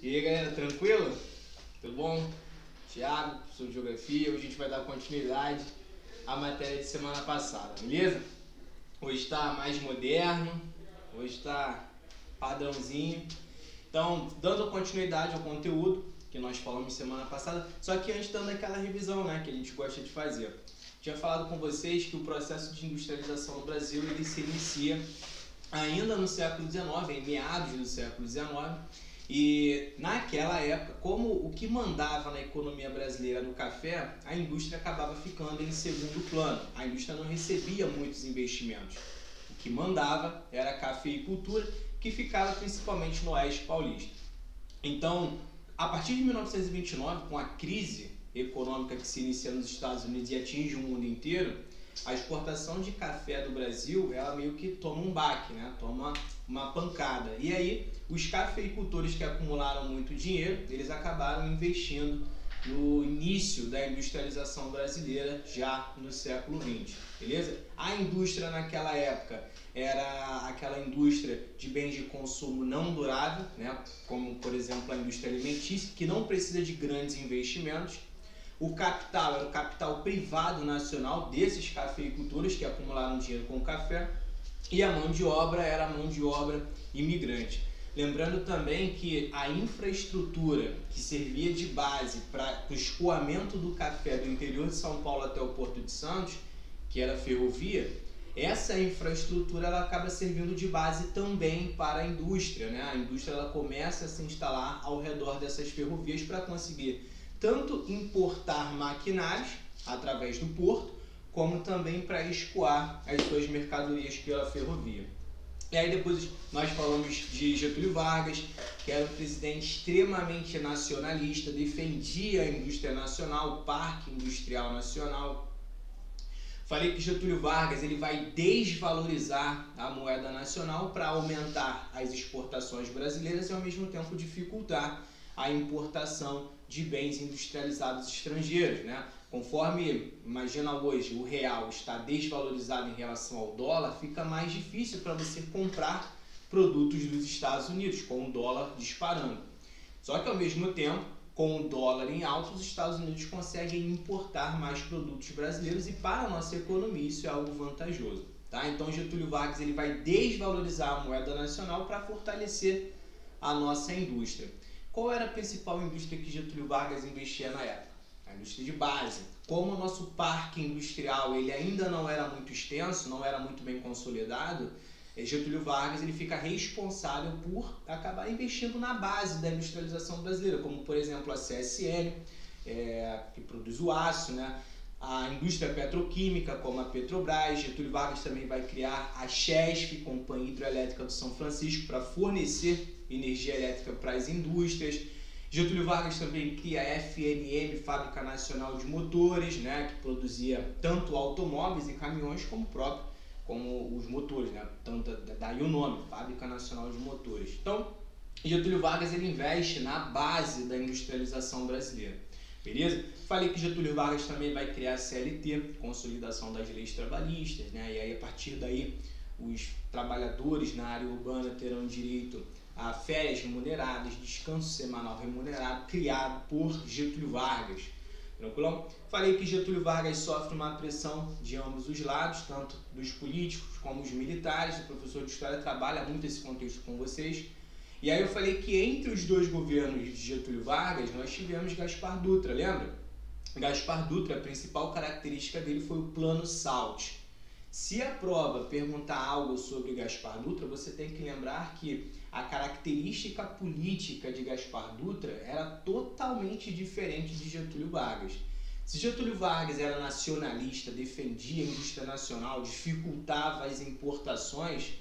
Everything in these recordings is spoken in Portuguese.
E aí galera, tranquilo? Tudo bom? Thiago, professor de Geografia. Hoje a gente vai dar continuidade à matéria de semana passada, beleza? Hoje está mais moderno, hoje está padrãozinho. Então, dando continuidade ao conteúdo que nós falamos semana passada, só que antes dando aquela revisão, né, que a gente gosta de fazer. Tinha falado com vocês que o processo de industrialização no Brasil ele se inicia ainda no século XIX, em meados do século XIX, e naquela época, como o que mandava na economia brasileira no café, a indústria acabava ficando em segundo plano. A indústria não recebia muitos investimentos. O que mandava era a cafeicultura, que ficava principalmente no oeste paulista. Então, a partir de 1929, com a crise econômica que se inicia nos Estados Unidos e atinge o mundo inteiro, a exportação de café do Brasil, ela meio que toma um baque, né? Toma uma pancada. E aí, os cafeicultores que acumularam muito dinheiro, eles acabaram investindo no início da industrialização brasileira, já no século XX, beleza? A indústria naquela época era aquela indústria de bens de consumo não durável, né? Como, por exemplo, a indústria alimentícia, que não precisa de grandes investimentos. O capital era o capital privado nacional desses cafeicultores que acumularam dinheiro com o café, e a mão de obra era a mão de obra imigrante. Lembrando também que a infraestrutura que servia de base para o escoamento do café do interior de São Paulo até o Porto de Santos, que era a ferrovia, essa infraestrutura ela acaba servindo de base também para a indústria, né? A indústria ela começa a se instalar ao redor dessas ferrovias para conseguir tanto importar maquinários através do porto, como também para escoar as suas mercadorias pela ferrovia. E aí depois nós falamos de Getúlio Vargas, que era um presidente extremamente nacionalista, defendia a indústria nacional, o parque industrial nacional. Falei que Getúlio Vargas ele vai desvalorizar a moeda nacional para aumentar as exportações brasileiras e ao mesmo tempo dificultar a importação de bens industrializados estrangeiros, né? Conforme, imagina hoje, o real está desvalorizado em relação ao dólar, fica mais difícil para você comprar produtos dos Estados Unidos, com o dólar disparando. Só que ao mesmo tempo, com o dólar em alta, os Estados Unidos conseguem importar mais produtos brasileiros e para a nossa economia isso é algo vantajoso, tá? Então Getúlio Vargas ele vai desvalorizar a moeda nacional para fortalecer a nossa indústria. Qual era a principal indústria que Getúlio Vargas investia na época? A indústria de base. Como o nosso parque industrial ele ainda não era muito extenso, não era muito bem consolidado, Getúlio Vargas ele fica responsável por acabar investindo na base da industrialização brasileira, como por exemplo a CSN, que produz o aço, né? A indústria petroquímica, como a Petrobras. Getúlio Vargas também vai criar a Chesf, Companhia Hidrelétrica do São Francisco, para fornecer energia elétrica para as indústrias. Getúlio Vargas também cria a FNM, Fábrica Nacional de Motores, né, que produzia tanto automóveis e caminhões como os motores, né, tanto daí o nome, Fábrica Nacional de Motores. Então, Getúlio Vargas ele investe na base da industrialização brasileira. Beleza? Falei que Getúlio Vargas também vai criar a CLT, Consolidação das Leis Trabalhistas, né? E aí a partir daí os trabalhadores na área urbana terão direito a férias remuneradas, descanso semanal remunerado, criado por Getúlio Vargas. Tranquilão? Falei que Getúlio Vargas sofre uma pressão de ambos os lados, tanto dos políticos como dos militares. O professor de História trabalha muito esse contexto com vocês. E aí eu falei que entre os dois governos de Getúlio Vargas, nós tivemos Gaspar Dutra, lembra? Gaspar Dutra, a principal característica dele foi o Plano Salt. Se a prova perguntar algo sobre Gaspar Dutra, você tem que lembrar que a característica política de Gaspar Dutra era totalmente diferente de Getúlio Vargas. Se Getúlio Vargas era nacionalista, defendia a indústria nacional, dificultava as importações,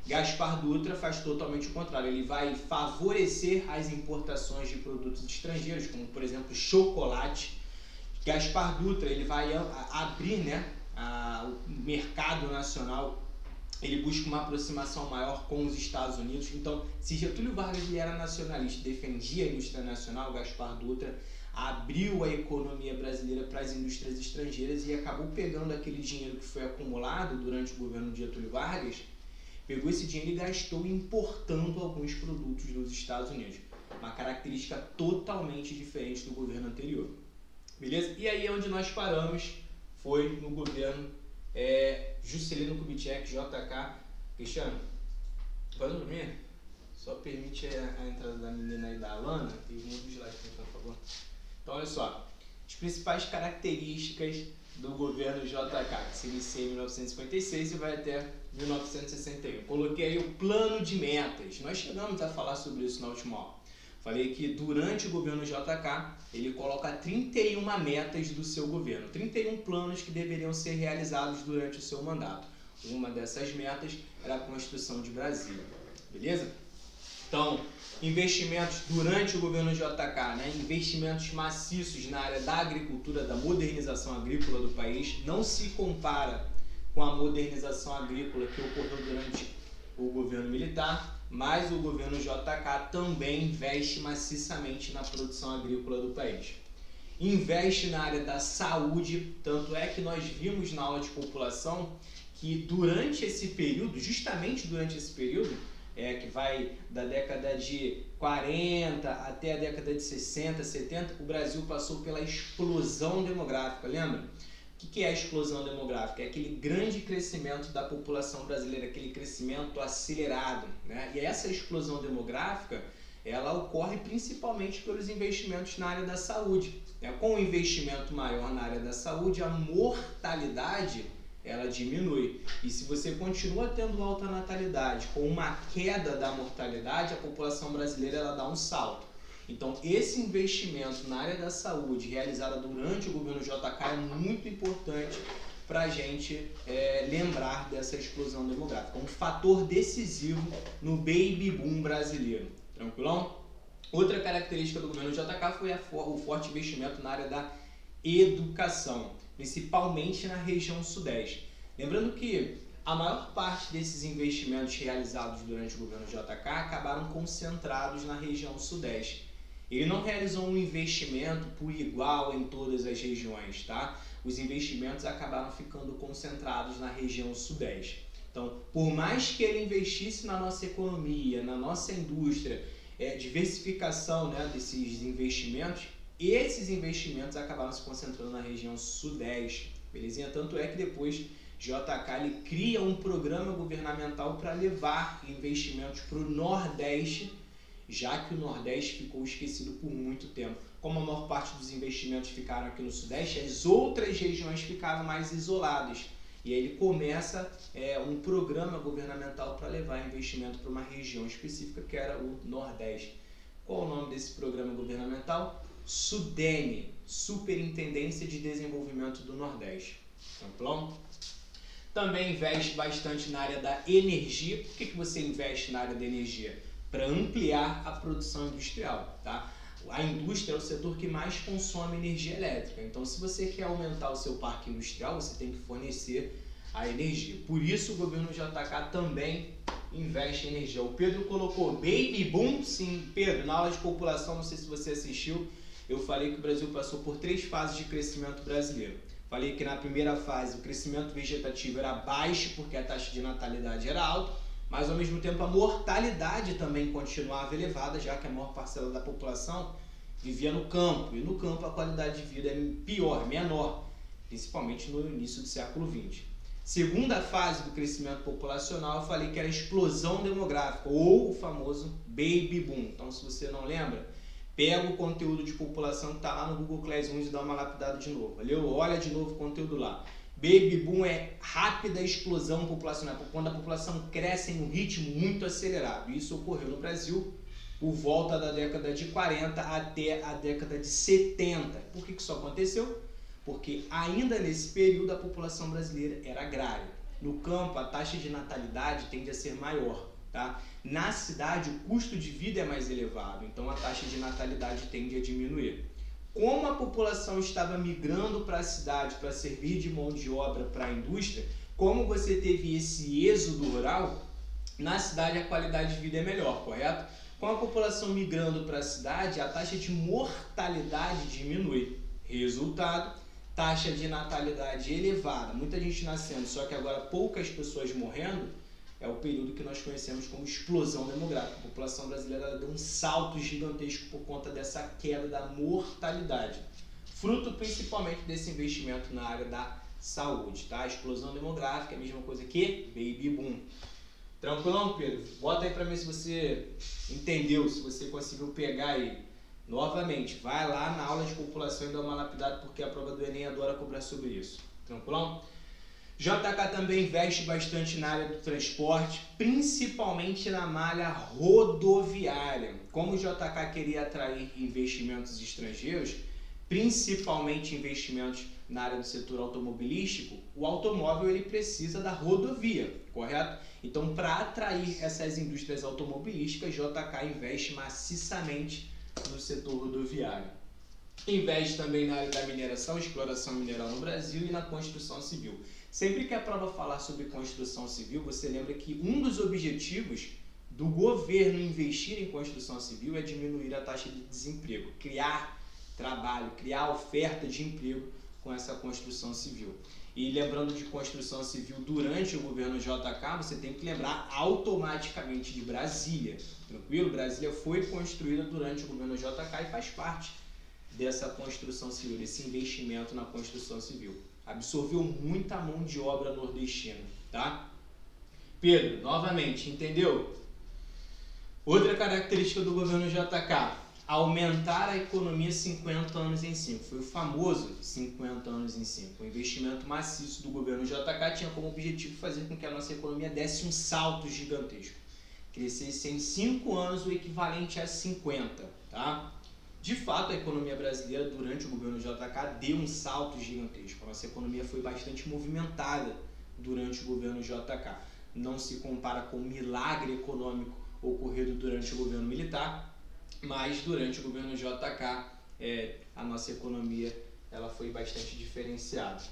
Gaspar Dutra faz totalmente o contrário. Ele vai favorecer as importações de produtos estrangeiros, como por exemplo chocolate. Gaspar Dutra ele vai abrir, né, o mercado nacional. Ele busca uma aproximação maior com os Estados Unidos. Então, se Getúlio Vargas ele era nacionalista, defendia a indústria nacional, Gaspar Dutra abriu a economia brasileira para as indústrias estrangeiras e acabou pegando aquele dinheiro que foi acumulado durante o governo de Getúlio Vargas, pegou esse dinheiro e gastou importando alguns produtos dos Estados Unidos. Uma característica totalmente diferente do governo anterior. Beleza? E aí onde nós paramos foi no governo Juscelino Kubitschek, JK. Cristiano, pode dormir? Só permite a entrada da menina aí, da Alana, e muda o slide, por favor. Então, olha só, as principais características do governo JK, que se inicia em 1956 e vai até 1961. Coloquei aí o plano de metas. Nós chegamos a falar sobre isso na última aula. Falei que durante o governo JK, ele coloca 31 metas do seu governo, 31 planos que deveriam ser realizados durante o seu mandato. Uma dessas metas era a Constituição de Brasília. Beleza? Então, investimentos durante o governo JK, né? Investimentos maciços na área da agricultura, da modernização agrícola do país, não se compara com a modernização agrícola que ocorreu durante o governo militar, mas o governo JK também investe maciçamente na produção agrícola do país. Investe na área da saúde, tanto é que nós vimos na aula de população que durante esse período, justamente durante esse período, que vai da década de 40 até a década de 60, 70, o Brasil passou pela explosão demográfica, lembra? O que é a explosão demográfica? É aquele grande crescimento da população brasileira, aquele crescimento acelerado, né? E essa explosão demográfica, ela ocorre principalmente pelos investimentos na área da saúde. Com o investimento maior na área da saúde, a mortalidade ela diminui. E se você continua tendo alta natalidade com uma queda da mortalidade, a população brasileira ela dá um salto. Então, esse investimento na área da saúde realizado durante o governo JK é muito importante para a gente lembrar dessa explosão demográfica. Um fator decisivo no baby boom brasileiro. Tranquilão? Outra característica do governo JK foi o forte investimento na área da educação, principalmente na região sudeste. Lembrando que a maior parte desses investimentos realizados durante o governo JK acabaram concentrados na região sudeste. Ele não realizou um investimento por igual em todas as regiões, tá? Os investimentos acabaram ficando concentrados na região sudeste. Então, por mais que ele investisse na nossa economia, na nossa indústria, diversificação, né, desses investimentos, esses investimentos acabaram se concentrando na região sudeste, belezinha? Tanto é que depois JK ele cria um programa governamental para levar investimentos para o Nordeste, já que o Nordeste ficou esquecido por muito tempo. Como a maior parte dos investimentos ficaram aqui no Sudeste, as outras regiões ficaram mais isoladas. E aí ele começa um programa governamental para levar investimento para uma região específica, que era o Nordeste. Qual o nome desse programa governamental? SUDENE, Superintendência de Desenvolvimento do Nordeste. Tranquilão? Também investe bastante na área da energia. Por que você investe na área da energia? Para ampliar a produção industrial, tá? A indústria é o setor que mais consome energia elétrica. Então, se você quer aumentar o seu parque industrial, você tem que fornecer a energia. Por isso, o governo JK também investe em energia. O Pedro colocou baby boom. Sim, Pedro, na aula de população, não sei se você assistiu, eu falei que o Brasil passou por 3 fases de crescimento brasileiro. Falei que na primeira fase o crescimento vegetativo era baixo porque a taxa de natalidade era alta, mas ao mesmo tempo a mortalidade também continuava elevada, já que a maior parcela da população vivia no campo, e no campo a qualidade de vida é pior, menor, principalmente no início do século XX. Segunda fase do crescimento populacional, eu falei que era a explosão demográfica, ou o famoso baby boom. Então, se você não lembra, pega o conteúdo de população que está lá no Google Classroom e dá uma lapidada de novo. Valeu? Olha de novo o conteúdo lá. Baby boom é rápida explosão populacional, quando a população cresce em um ritmo muito acelerado. Isso ocorreu no Brasil por volta da década de 40 até a década de 70. Por que isso aconteceu? Porque ainda nesse período a população brasileira era agrária. No campo a taxa de natalidade tende a ser maior, tá? Na cidade o custo de vida é mais elevado, então a taxa de natalidade tende a diminuir. Como a população estava migrando para a cidade para servir de mão de obra para a indústria, como você teve esse êxodo rural, na cidade a qualidade de vida é melhor, correto? Com a população migrando para a cidade, a taxa de mortalidade diminui. Resultado, taxa de natalidade elevada, muita gente nascendo, só que agora poucas pessoas morrendo, é o período que nós conhecemos como explosão demográfica. A população brasileira deu um salto gigantesco por conta dessa queda da mortalidade, fruto principalmente desse investimento na área da saúde, tá? Explosão demográfica é a mesma coisa que baby boom. Tranquilão, Pedro? Bota aí pra mim se você entendeu, se você conseguiu pegar aí. Novamente, vai lá na aula de população e dá uma lapidada, porque a prova do Enem adora cobrar sobre isso. Tranquilão? JK também investe bastante na área do transporte, principalmente na malha rodoviária. Como o JK queria atrair investimentos estrangeiros, principalmente investimentos na área do setor automobilístico, o automóvel ele precisa da rodovia, correto? Então, para atrair essas indústrias automobilísticas, JK investe maciçamente no setor rodoviário. Investe também na área da mineração, exploração mineral no Brasil e na construção civil. Sempre que a prova falar sobre construção civil, você lembra que um dos objetivos do governo investir em construção civil é diminuir a taxa de desemprego, criar trabalho, criar oferta de emprego com essa construção civil. E lembrando de construção civil durante o governo JK, você tem que lembrar automaticamente de Brasília. Tranquilo? Brasília foi construída durante o governo JK e faz parte dessa construção civil, desse investimento na construção civil. Absorveu muita mão de obra nordestina, tá? Pedro, novamente, entendeu? Outra característica do governo JK, aumentar a economia 50 anos em 5. Foi o famoso 50 anos em 5. O investimento maciço do governo JK tinha como objetivo fazer com que a nossa economia desse um salto gigantesco. Crescesse em 5 anos o equivalente a 50, tá? De fato, a economia brasileira durante o governo JK deu um salto gigantesco. A nossa economia foi bastante movimentada durante o governo JK. Não se compara com o milagre econômico ocorrido durante o governo militar, mas durante o governo JK a nossa economia ela foi bastante diferenciada.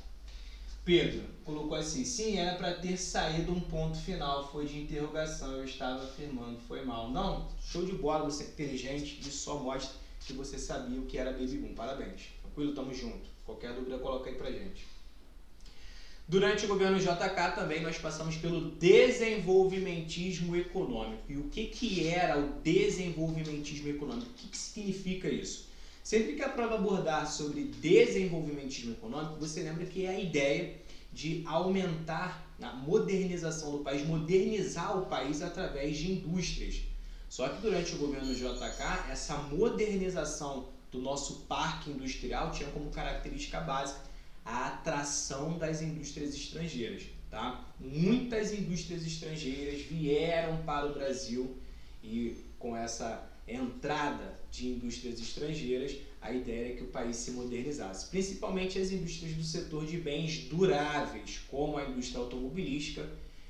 Pedro colocou assim, sim, era para ter saído um ponto final, foi de interrogação, eu estava afirmando, foi mal. Não, show de bola, você é inteligente, isso só mostra que você sabia o que era baby boom. Parabéns. Tranquilo? Tamo junto. Qualquer dúvida coloca aí pra gente. Durante o governo JK também nós passamos pelo desenvolvimentismo econômico. E o que era o desenvolvimentismo econômico? O que significa isso? Sempre que a prova abordar sobre desenvolvimentismo econômico, você lembra que é a ideia de aumentar a modernização do país, modernizar o país através de indústrias. Só que durante o governo JK, essa modernização do nosso parque industrial tinha como característica básica a atração das indústrias estrangeiras, tá? Muitas indústrias estrangeiras vieram para o Brasil e com essa entrada de indústrias estrangeiras, a ideia era que o país se modernizasse, principalmente as indústrias do setor de bens duráveis, como a indústria automobilística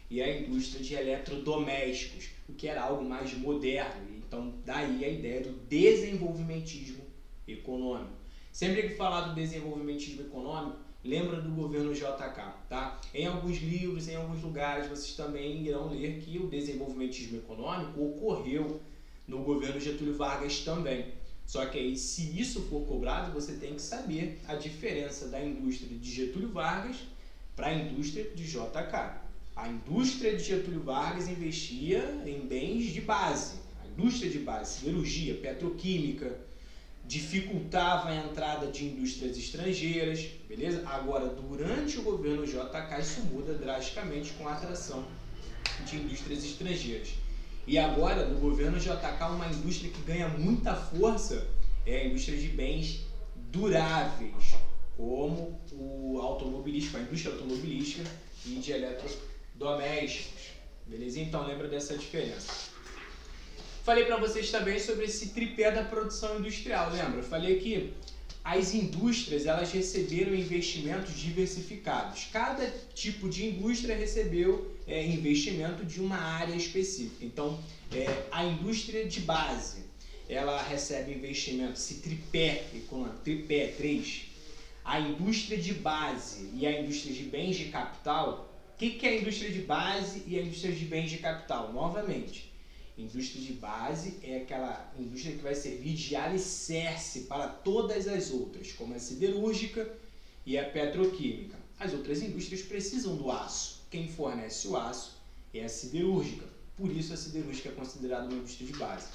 e a indústria de eletrodomésticos, o que era algo mais moderno. Então, daí a ideia do desenvolvimentismo econômico. Sempre que falar do desenvolvimentismo econômico, lembra do governo JK, tá? Em alguns livros, em alguns lugares, vocês também irão ler que o desenvolvimentismo econômico ocorreu no governo Getúlio Vargas também. Só que aí, se isso for cobrado, você tem que saber a diferença da indústria de Getúlio Vargas para a indústria de JK. A indústria de Getúlio Vargas investia em bens de base, a indústria de base, siderurgia, petroquímica, dificultava a entrada de indústrias estrangeiras, beleza? Agora, durante o governo JK, isso muda drasticamente com a atração de indústrias estrangeiras. E agora, no governo JK, uma indústria que ganha muita força é a indústria de bens duráveis, como o automobilístico, a indústria automobilística e de eletrodomésticos, beleza? Então, lembra dessa diferença. Falei para vocês também sobre esse tripé da produção industrial, lembra? Eu falei que as indústrias elas receberam investimentos diversificados. Cada tipo de indústria recebeu investimento de uma área específica. Então, a indústria de base, ela recebe investimento, esse tripé econômico, tripé 3. A indústria de base e a indústria de bens de capital. O que é a indústria de base e a indústria de bens de capital? Novamente, indústria de base é aquela indústria que vai servir de alicerce para todas as outras, como a siderúrgica e a petroquímica. As outras indústrias precisam do aço. Quem fornece o aço É a siderúrgica. Por isso a siderúrgica é considerada uma indústria de base.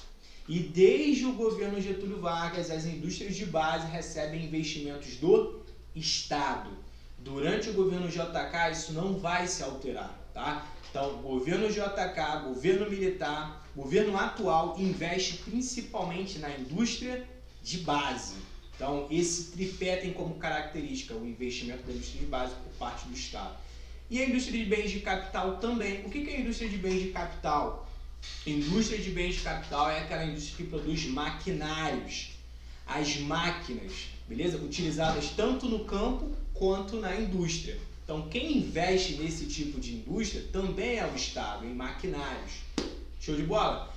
E desde o governo Getúlio Vargas, as indústrias de base recebem investimentos do Estado. Durante o governo JK, isso não vai se alterar, tá? Então, governo JK, governo militar, governo atual investe principalmente na indústria de base. Então, esse tripé tem como característica o investimento da indústria de base por parte do Estado. E a indústria de bens de capital também. O que é a indústria de bens de capital? Indústria de bens de capital é aquela indústria que produz maquinários. As máquinas, beleza? Utilizadas tanto no campo quanto na indústria. Então, quem investe nesse tipo de indústria também é o Estado, em maquinários. Show de bola?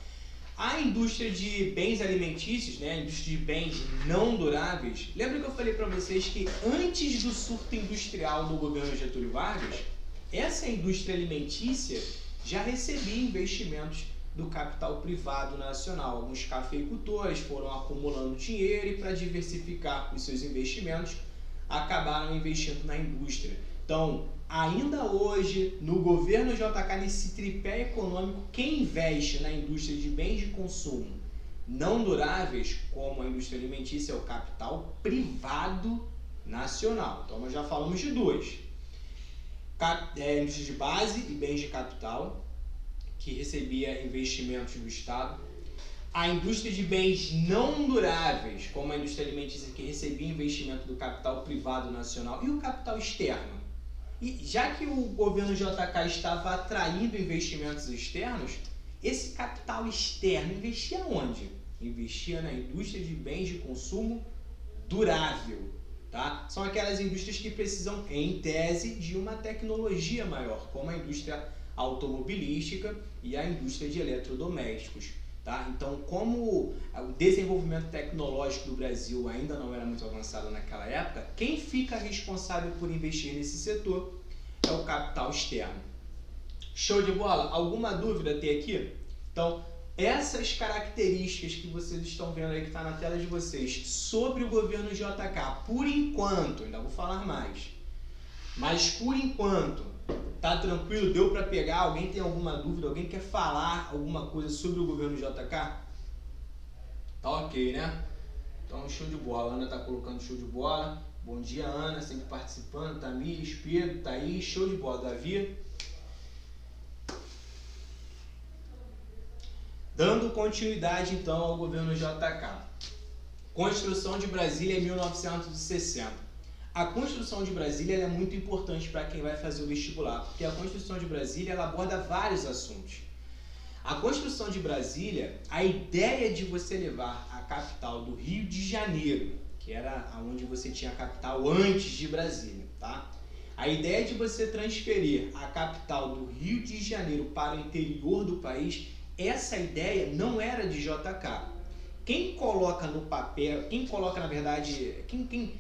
A indústria de bens alimentícios, né, a indústria de bens não duráveis, lembra que eu falei para vocês que antes do surto industrial do governo Getúlio Vargas, essa indústria alimentícia já recebia investimentos do capital privado nacional. Alguns cafeicultores foram acumulando dinheiro e, para diversificar os seus investimentos, acabaram investindo na indústria. Então, ainda hoje, no governo JK, nesse tripé econômico, quem investe na indústria de bens de consumo não duráveis, como a indústria alimentícia, é o capital privado nacional. Então, nós já falamos de dois. Indústria de base e bens de capital, que recebia investimentos do Estado. A indústria de bens não duráveis, como a indústria alimentícia, que recebia investimento do capital privado nacional. E o capital externo? E já que o governo JK estava atraindo investimentos externos, esse capital externo investia onde? Investia na indústria de bens de consumo durável. Tá? São aquelas indústrias que precisam, em tese, de uma tecnologia maior, como a indústria automobilística e a indústria de eletrodomésticos. Tá? Então, como o desenvolvimento tecnológico do Brasil ainda não era muito avançado naquela época, quem fica responsável por investir nesse setor é o capital externo. Show de bola? Alguma dúvida até aqui? Então, essas características que vocês estão vendo aí, que está na tela de vocês, sobre o governo JK, por enquanto, ainda vou falar mais, mas por enquanto, tá tranquilo? Deu para pegar? Alguém tem alguma dúvida? Alguém quer falar alguma coisa sobre o governo JK? Tá ok, né? Então, show de bola. A Ana tá colocando show de bola. Bom dia, Ana, sempre participando. Tamires, Pedro, Thaís, show de bola. Davi. Dando continuidade, então, ao governo JK. Construção de Brasília em 1960. A construção de Brasília é muito importante para quem vai fazer o vestibular, porque a construção de Brasília ela aborda vários assuntos. A construção de Brasília, a ideia de você levar a capital do Rio de Janeiro, que era onde você tinha a capital antes de Brasília, tá? A ideia de você transferir a capital do Rio de Janeiro para o interior do país, essa ideia não era de JK. Quem coloca no papel, quem coloca na verdade, quem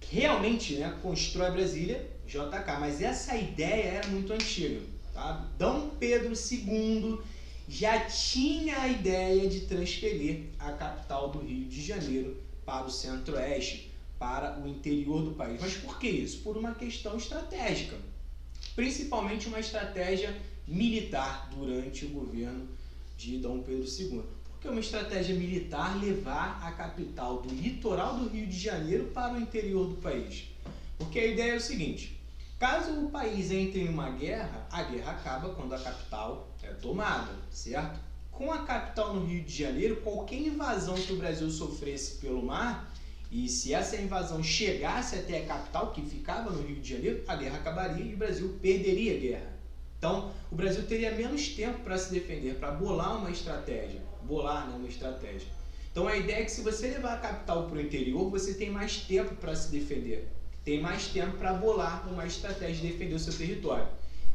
realmente, né, constrói Brasília, JK, mas essa ideia era muito antiga. Tá? Dom Pedro II já tinha a ideia de transferir a capital do Rio de Janeiro para o centro-oeste, para o interior do país. Mas por que isso? Por uma questão estratégica, principalmente uma estratégia militar durante o governo de Dom Pedro II. Por que uma estratégia militar levar a capital do litoral do Rio de Janeiro para o interior do país? Porque a ideia é o seguinte: caso o país entre em uma guerra, a guerra acaba quando a capital é tomada, certo? Com a capital no Rio de Janeiro, qualquer invasão que o Brasil sofresse pelo mar, e se essa invasão chegasse até a capital, que ficava no Rio de Janeiro, a guerra acabaria e o Brasil perderia a guerra. Então, o Brasil teria menos tempo para se defender, para bolar uma estratégia. Então, a ideia é que se você levar a capital para o interior, você tem mais tempo para se defender. Tem mais tempo para bolar uma estratégia de defender o seu território.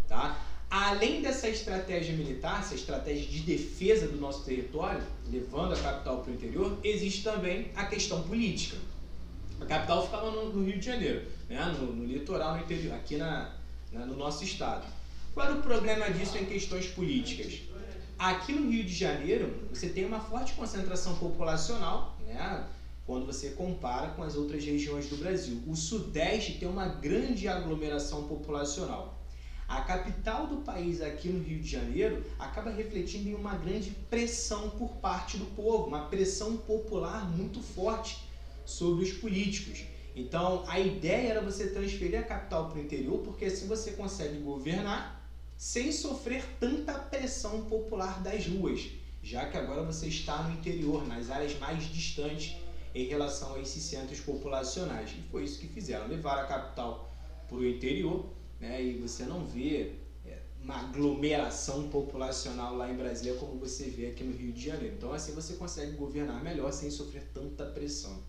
Tá? Além dessa estratégia militar, essa estratégia de defesa do nosso território, levando a capital para o interior, existe também a questão política. A capital ficava no Rio de Janeiro, né? no litoral, no interior, aqui no nosso estado. Qual era o problema disso em questões políticas? Aqui no Rio de Janeiro, você tem uma forte concentração populacional, né? Quando você compara com as outras regiões do Brasil. O Sudeste tem uma grande aglomeração populacional. A capital do país aqui no Rio de Janeiro acaba refletindo em uma grande pressão por parte do povo, uma pressão popular muito forte sobre os políticos. Então a ideia era você transferir a capital para o interior, porque assim você consegue governar sem sofrer tanta pressão popular das ruas, já que agora você está no interior, nas áreas mais distantes em relação a esses centros populacionais. E foi isso que fizeram, levaram a capital para o interior, né? E você não vê uma aglomeração populacional lá em Brasília como você vê aqui no Rio de Janeiro. Então assim você consegue governar melhor sem sofrer tanta pressão.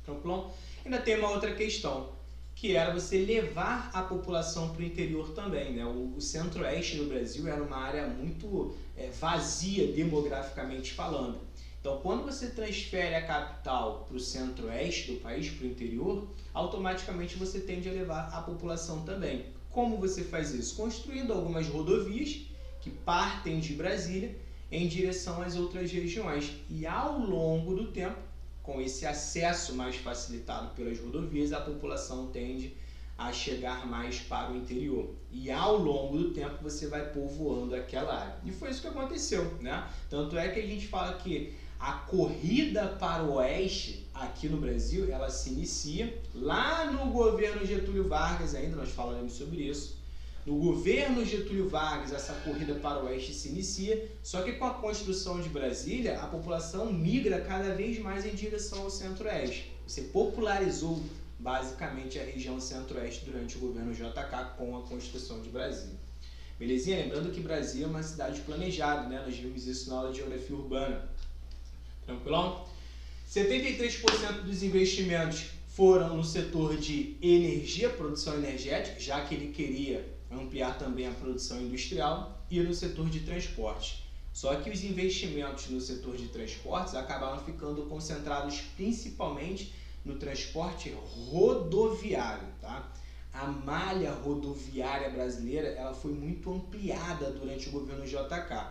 Tranquilão? Ainda tem uma outra questão, que era você levar a população para o interior também, né? O centro-oeste do Brasil era uma área muito vazia demograficamente falando. Então, quando você transfere a capital para o centro-oeste do país, para o interior, automaticamente você tende a levar a população também. Como você faz isso? Construindo algumas rodovias que partem de Brasília em direção às outras regiões. E ao longo do tempo, com esse acesso mais facilitado pelas rodovias, a população tende a chegar mais para o interior. E ao longo do tempo você vai povoando aquela área. E foi isso que aconteceu, né? Tanto é que a gente fala que a corrida para o oeste aqui no Brasil, ela se inicia lá no governo Getúlio Vargas, ainda nós falaremos sobre isso. No governo Getúlio Vargas, essa corrida para o oeste se inicia, só que com a construção de Brasília, a população migra cada vez mais em direção ao centro-oeste. Você popularizou basicamente a região centro-oeste durante o governo JK com a construção de Brasília. Belezinha? Lembrando que Brasília é uma cidade planejada, né? Nós vimos isso na aula de geografia urbana. Tranquilão? 73% dos investimentos foram no setor de energia, produção energética, já que ele queria ampliar também a produção industrial, e no setor de transporte. Só que os investimentos no setor de transportes acabaram ficando concentrados principalmente no transporte rodoviário, tá? A malha rodoviária brasileira ela foi muito ampliada durante o governo JK,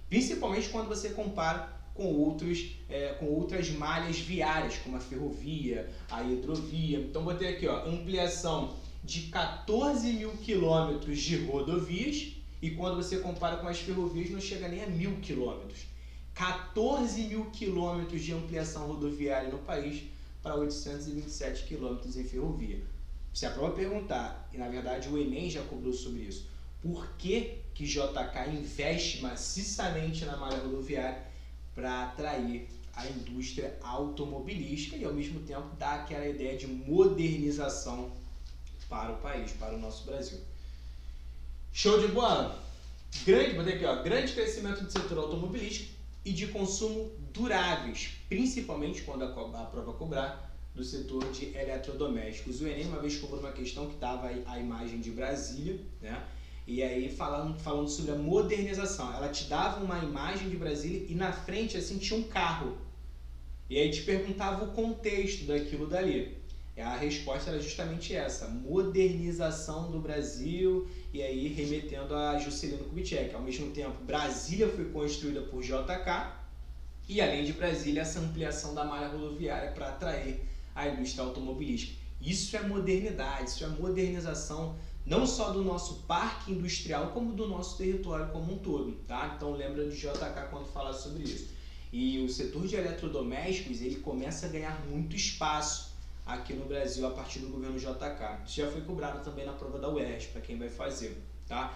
principalmente quando você compara com outras malhas viárias, como a ferrovia, a hidrovia. Então, botei aqui, ó, ampliação de 14 mil quilômetros de rodovias, e quando você compara com as ferrovias, não chega nem a 1.000 quilômetros. 14 mil quilômetros de ampliação rodoviária no país para 827 quilômetros em ferrovia. Se a prova perguntar, e na verdade o Enem já cobrou sobre isso, por que JK investe maciçamente na malha rodoviária para atrair a indústria automobilística e ao mesmo tempo dar aquela ideia de modernização para o país, para o nosso Brasil. Show de bola? Grande crescimento do setor automobilístico e de consumo duráveis, principalmente quando a prova cobrar do setor de eletrodomésticos. O Enem uma vez cobrou uma questão que estava a imagem de Brasília, né? E aí falando sobre a modernização, ela te dava uma imagem de Brasília e na frente assim tinha um carro. E aí te perguntava o contexto daquilo dali. A resposta era justamente essa, modernização do Brasil, e aí remetendo a Juscelino Kubitschek. Ao mesmo tempo, Brasília foi construída por JK, e além de Brasília, essa ampliação da malha rodoviária para atrair a indústria automobilística. Isso é modernidade, isso é modernização, não só do nosso parque industrial, como do nosso território como um todo, tá? Então lembra do JK quando fala sobre isso. E o setor de eletrodomésticos, ele começa a ganhar muito espaço aqui no Brasil a partir do governo JK. Isso já foi cobrado também na prova da UERJ, para quem vai fazer, tá?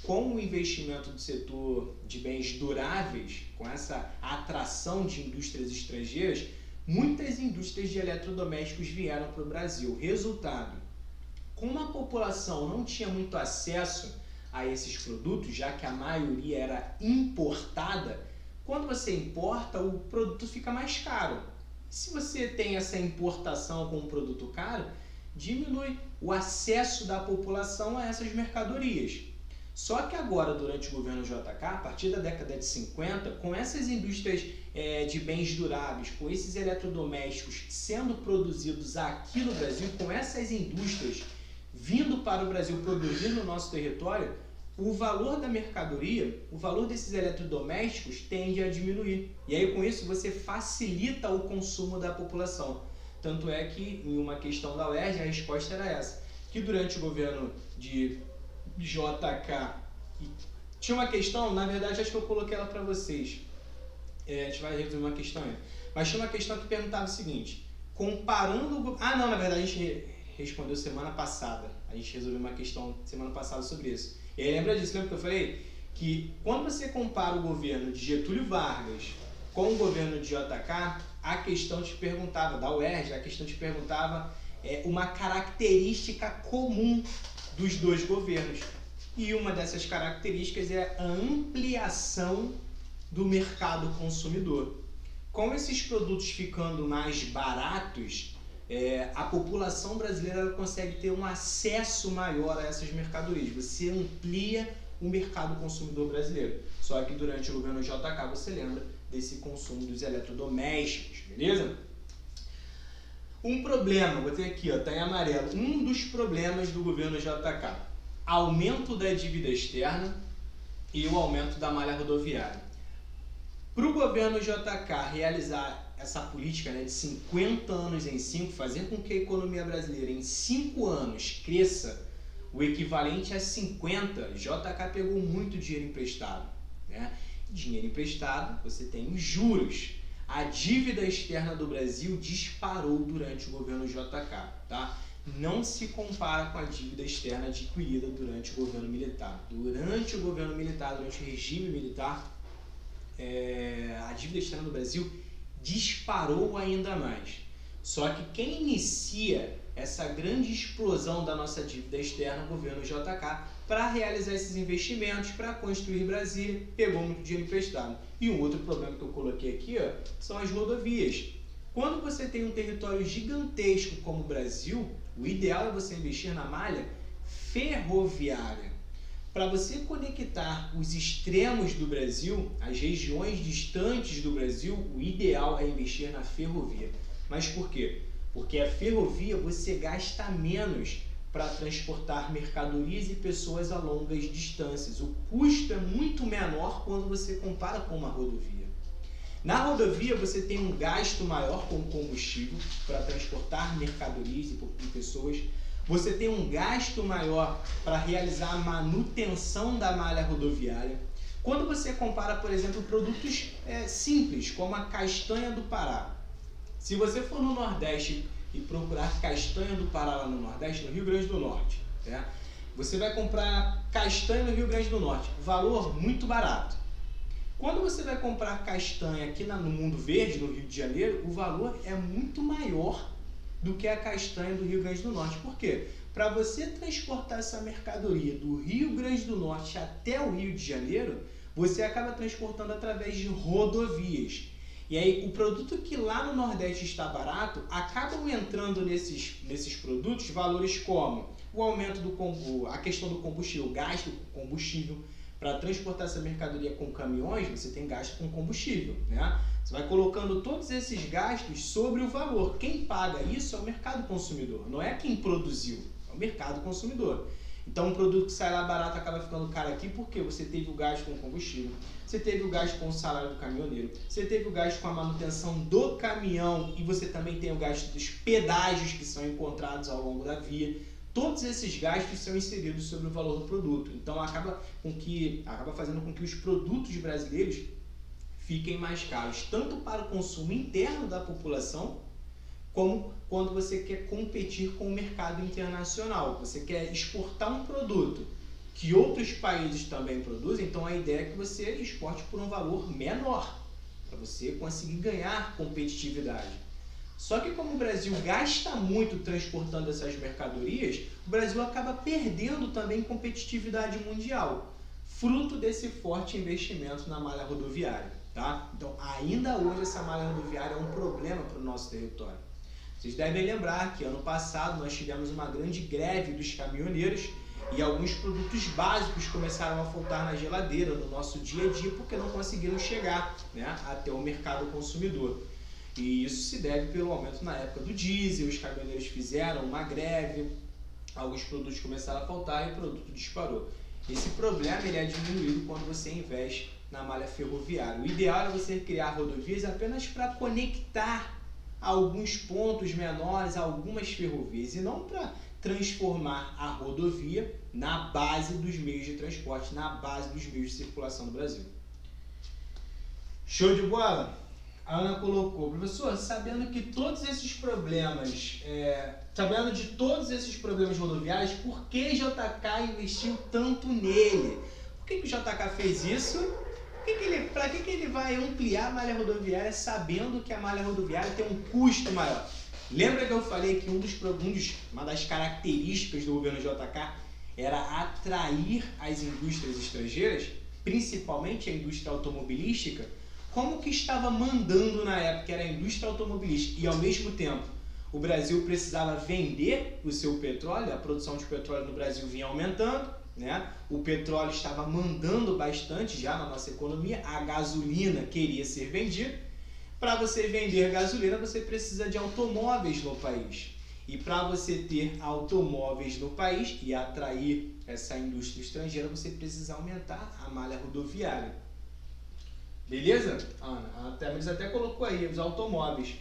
Com o investimento do setor de bens duráveis, com essa atração de indústrias estrangeiras, muitas indústrias de eletrodomésticos vieram para o Brasil. Resultado, como a população não tinha muito acesso a esses produtos, já que a maioria era importada, quando você importa, o produto fica mais caro. Se você tem essa importação com um produto caro, diminui o acesso da população a essas mercadorias. Só que agora, durante o governo JK, a partir da década de 50, com essas indústrias de bens duráveis, com esses eletrodomésticos sendo produzidos aqui no Brasil, com essas indústrias vindo para o Brasil produzir no nosso território, o valor da mercadoria, o valor desses eletrodomésticos tende a diminuir. E aí com isso você facilita o consumo da população. Tanto é que em uma questão da UERJ a resposta era essa, que durante o governo de JK. E tinha uma questão, na verdade acho que eu coloquei ela para vocês. A gente vai resumir uma questão aí. Mas tinha uma questão que perguntava o seguinte: comparando. Ah, não, na verdade a gente respondeu semana passada. A gente resolveu uma questão semana passada sobre isso. E aí lembra disso, lembra que eu falei? Que quando você compara o governo de Getúlio Vargas com o governo de JK, a questão te perguntava, da UERJ, a questão te perguntava uma característica comum dos dois governos. E uma dessas características é a ampliação do mercado consumidor. Com esses produtos ficando mais baratos, a população brasileira consegue ter um acesso maior a essas mercadorias. Você amplia o mercado consumidor brasileiro. Só que durante o governo JK, você lembra desse consumo dos eletrodomésticos, beleza? Um problema, botei aqui, ó, tá em amarelo, um dos problemas do governo JK: aumento da dívida externa e o aumento da malha rodoviária. Para o governo JK realizar essa política, né, de 50 anos em 5, fazer com que a economia brasileira em 5 anos cresça o equivalente a 50, JK pegou muito dinheiro emprestado, né? Dinheiro emprestado, você tem os juros. A dívida externa do Brasil disparou durante o governo JK, tá? Não se compara com a dívida externa adquirida durante o governo militar. Durante o governo militar, durante o regime militar, a dívida externa do Brasil disparou ainda mais. Só que quem inicia essa grande explosão da nossa dívida externa, o governo JK, para realizar esses investimentos, para construir Brasília, pegou muito dinheiro emprestado. E um outro problema que eu coloquei aqui, ó, são as rodovias. Quando você tem um território gigantesco como o Brasil, o ideal é você investir na malha ferroviária. Para você conectar os extremos do Brasil, as regiões distantes do Brasil, o ideal é investir na ferrovia. Mas por quê? Porque a ferrovia você gasta menos para transportar mercadorias e pessoas a longas distâncias. O custo é muito menor quando você compara com uma rodovia. Na rodovia você tem um gasto maior com combustível para transportar mercadorias e pessoas. Você tem um gasto maior para realizar a manutenção da malha rodoviária. Quando você compara, por exemplo, produtos simples, como a castanha do Pará. Se você for no Nordeste e procurar castanha do Pará lá no Nordeste, no Rio Grande do Norte, né? Você vai comprar castanha no Rio Grande do Norte, valor muito barato. Quando você vai comprar castanha aqui no Mundo Verde, no Rio de Janeiro, o valor é muito maior do que a castanha do Rio Grande do Norte. Por quê? Para você transportar essa mercadoria do Rio Grande do Norte até o Rio de Janeiro, você acaba transportando através de rodovias. E aí, o produto que lá no Nordeste está barato, acabam entrando nesses produtos valores como o aumento a questão do combustível, o gasto com combustível. Para transportar essa mercadoria com caminhões, você tem gasto com combustível, né? Você vai colocando todos esses gastos sobre o valor. Quem paga isso é o mercado consumidor, não é quem produziu, é o mercado consumidor. Então, um produto que sai lá barato acaba ficando caro aqui porque você teve o gasto com combustível, você teve o gasto com o salário do caminhoneiro, você teve o gasto com a manutenção do caminhão e você também tem o gasto dos pedágios que são encontrados ao longo da via. Todos esses gastos são inseridos sobre o valor do produto. Então, acaba fazendo com que os produtos brasileiros fiquem mais caros, tanto para o consumo interno da população, como quando você quer competir com o mercado internacional. Você quer exportar um produto que outros países também produzem, então a ideia é que você exporte por um valor menor, para você conseguir ganhar competitividade. Só que como o Brasil gasta muito transportando essas mercadorias, o Brasil acaba perdendo também competitividade mundial, fruto desse forte investimento na malha rodoviária, tá? Então, ainda hoje essa malha rodoviária é um problema para o nosso território. Vocês devem lembrar que ano passado nós tivemos uma grande greve dos caminhoneiros e alguns produtos básicos começaram a faltar na geladeira, no nosso dia a dia, porque não conseguiram chegar, né, até o mercado consumidor. E isso se deve pelo aumento na época do diesel, os caminhoneiros fizeram uma greve, alguns produtos começaram a faltar e o produto disparou. Esse problema ele é diminuído quando você investe na malha ferroviária. O ideal é você criar rodovias apenas para conectar alguns pontos menores a algumas ferrovias e não para transformar a rodovia na base dos meios de transporte, na base dos meios de circulação do Brasil. Show de bola? A Ana colocou, professor, sabendo de todos esses problemas rodoviários, por que JK investiu tanto nele? Por que o JK fez isso? Para que ele vai ampliar a malha rodoviária sabendo que a malha rodoviária tem um custo maior? Lembra que eu falei que uma das características do governo JK era atrair as indústrias estrangeiras, principalmente a indústria automobilística? Como que estava mandando na época era a indústria automobilística e ao mesmo tempo o Brasil precisava vender o seu petróleo, a produção de petróleo no Brasil vinha aumentando, né? O petróleo estava mandando bastante já na nossa economia, a gasolina queria ser vendida. Para você vender gasolina, você precisa de automóveis no país. E para você ter automóveis no país e atrair essa indústria estrangeira, você precisa aumentar a malha rodoviária. Beleza, Ana? A Tamiris até colocou aí os automóveis.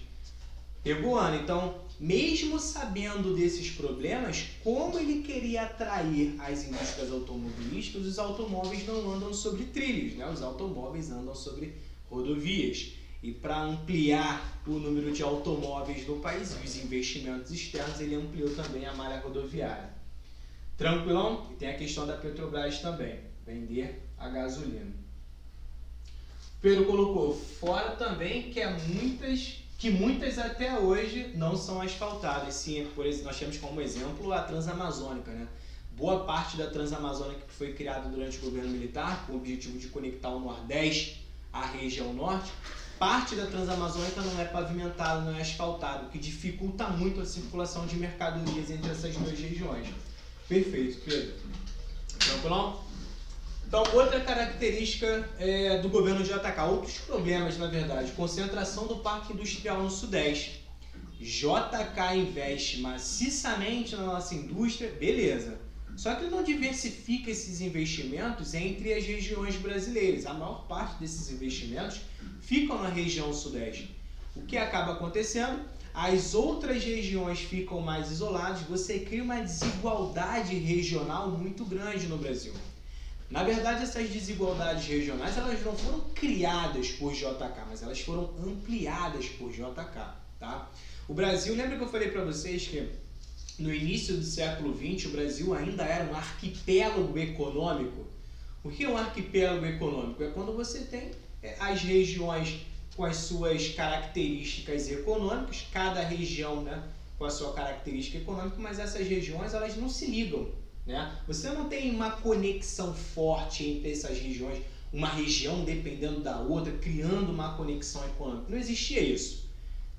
Pegou, Ana? Então, mesmo sabendo desses problemas, como ele queria atrair as indústrias automobilísticas, os automóveis não andam sobre trilhos, né? Os automóveis andam sobre rodovias. E para ampliar o número de automóveis no país e os investimentos externos, ele ampliou também a malha rodoviária. Tranquilão? E tem a questão da Petrobras também, vender a gasolina. Pedro colocou, fora também que muitas até hoje não são asfaltadas. Sim, por exemplo, nós temos como exemplo a Transamazônica, né? Boa parte da Transamazônica que foi criada durante o governo militar, com o objetivo de conectar o Nordeste à região Norte, parte da Transamazônica não é pavimentada, não é asfaltada, o que dificulta muito a circulação de mercadorias entre essas duas regiões. Perfeito, Pedro. Tranquilão? Então, outra característica do governo JK, outros problemas, na verdade, concentração do parque industrial no Sudeste. JK investe maciçamente na nossa indústria, beleza. Só que ele não diversifica esses investimentos entre as regiões brasileiras. A maior parte desses investimentos ficam na região Sudeste. O que acaba acontecendo? As outras regiões ficam mais isoladas, você cria uma desigualdade regional muito grande no Brasil. Na verdade, essas desigualdades regionais elas não foram criadas por JK, mas elas foram ampliadas por JK. Tá? O Brasil, lembra que eu falei para vocês que no início do século XX o Brasil ainda era um arquipélago econômico? O que é um arquipélago econômico? É quando você tem as regiões com as suas características econômicas, cada região, né, com a sua característica econômica, mas essas regiões elas não se ligam. Né? Você não tem uma conexão forte entre essas regiões, uma região dependendo da outra, criando uma conexão econômica. Não existia isso.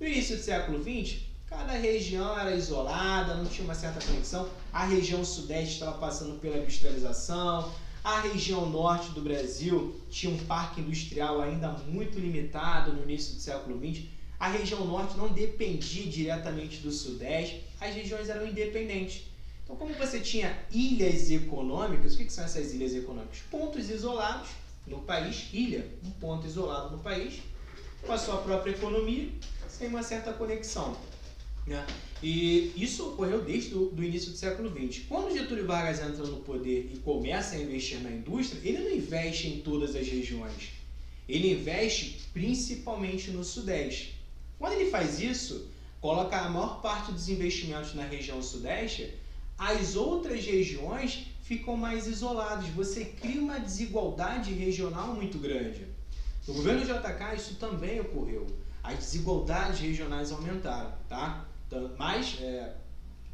No início do século XX, cada região era isolada, não tinha uma certa conexão. A região sudeste estava passando pela industrialização, a região norte do Brasil tinha um parque industrial ainda muito limitado no início do século XX. A região norte não dependia diretamente do sudeste, as regiões eram independentes. Então, como você tinha ilhas econômicas, o que são essas ilhas econômicas? Pontos isolados no país, ilha, um ponto isolado no país, com a sua própria economia, sem uma certa conexão. Né? E isso ocorreu desde o início do século XX. Quando Getúlio Vargas entra no poder e começa a investir na indústria, ele não investe em todas as regiões. Ele investe principalmente no Sudeste. Quando ele faz isso, coloca a maior parte dos investimentos na região Sudeste, as outras regiões ficam mais isoladas. Você cria uma desigualdade regional muito grande. No governo JK isso também ocorreu. As desigualdades regionais aumentaram, tá? Então, mas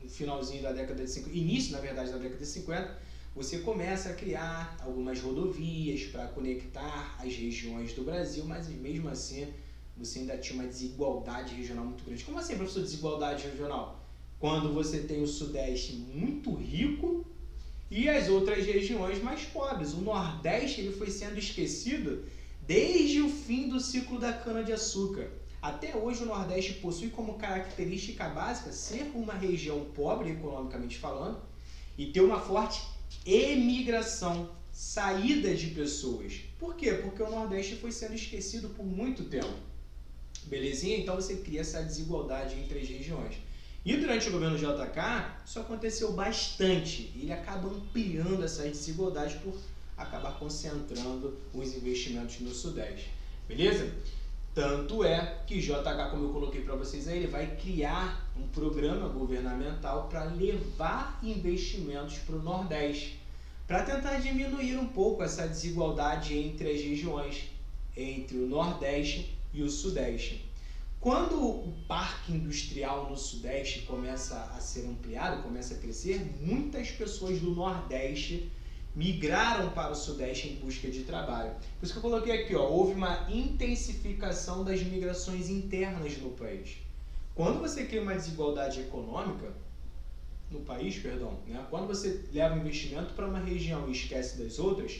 no finalzinho da década de 50, início na verdade da década de 50, você começa a criar algumas rodovias para conectar as regiões do Brasil, mas mesmo assim você ainda tinha uma desigualdade regional muito grande. Como assim, professor, desigualdade regional? Quando você tem o Sudeste muito rico e as outras regiões mais pobres. O Nordeste ele foi sendo esquecido desde o fim do ciclo da cana-de-açúcar. Até hoje o Nordeste possui como característica básica ser uma região pobre, economicamente falando, e ter uma forte emigração, saída de pessoas. Por quê? Porque o Nordeste foi sendo esquecido por muito tempo. Belezinha? Então você cria essa desigualdade entre as regiões. E durante o governo JK, isso aconteceu bastante. Ele acaba ampliando essas desigualdades por acabar concentrando os investimentos no Sudeste. Beleza? Tanto é que JK, como eu coloquei para vocês aí, ele vai criar um programa governamental para levar investimentos para o Nordeste, para tentar diminuir um pouco essa desigualdade entre as regiões, entre o Nordeste e o Sudeste. Quando o parque industrial no Sudeste começa a ser ampliado, começa a crescer, muitas pessoas do Nordeste migraram para o Sudeste em busca de trabalho. Por isso que eu coloquei aqui, ó, houve uma intensificação das migrações internas no país. Quando você cria uma desigualdade econômica no país, né? Quando você leva investimento para uma região e esquece das outras,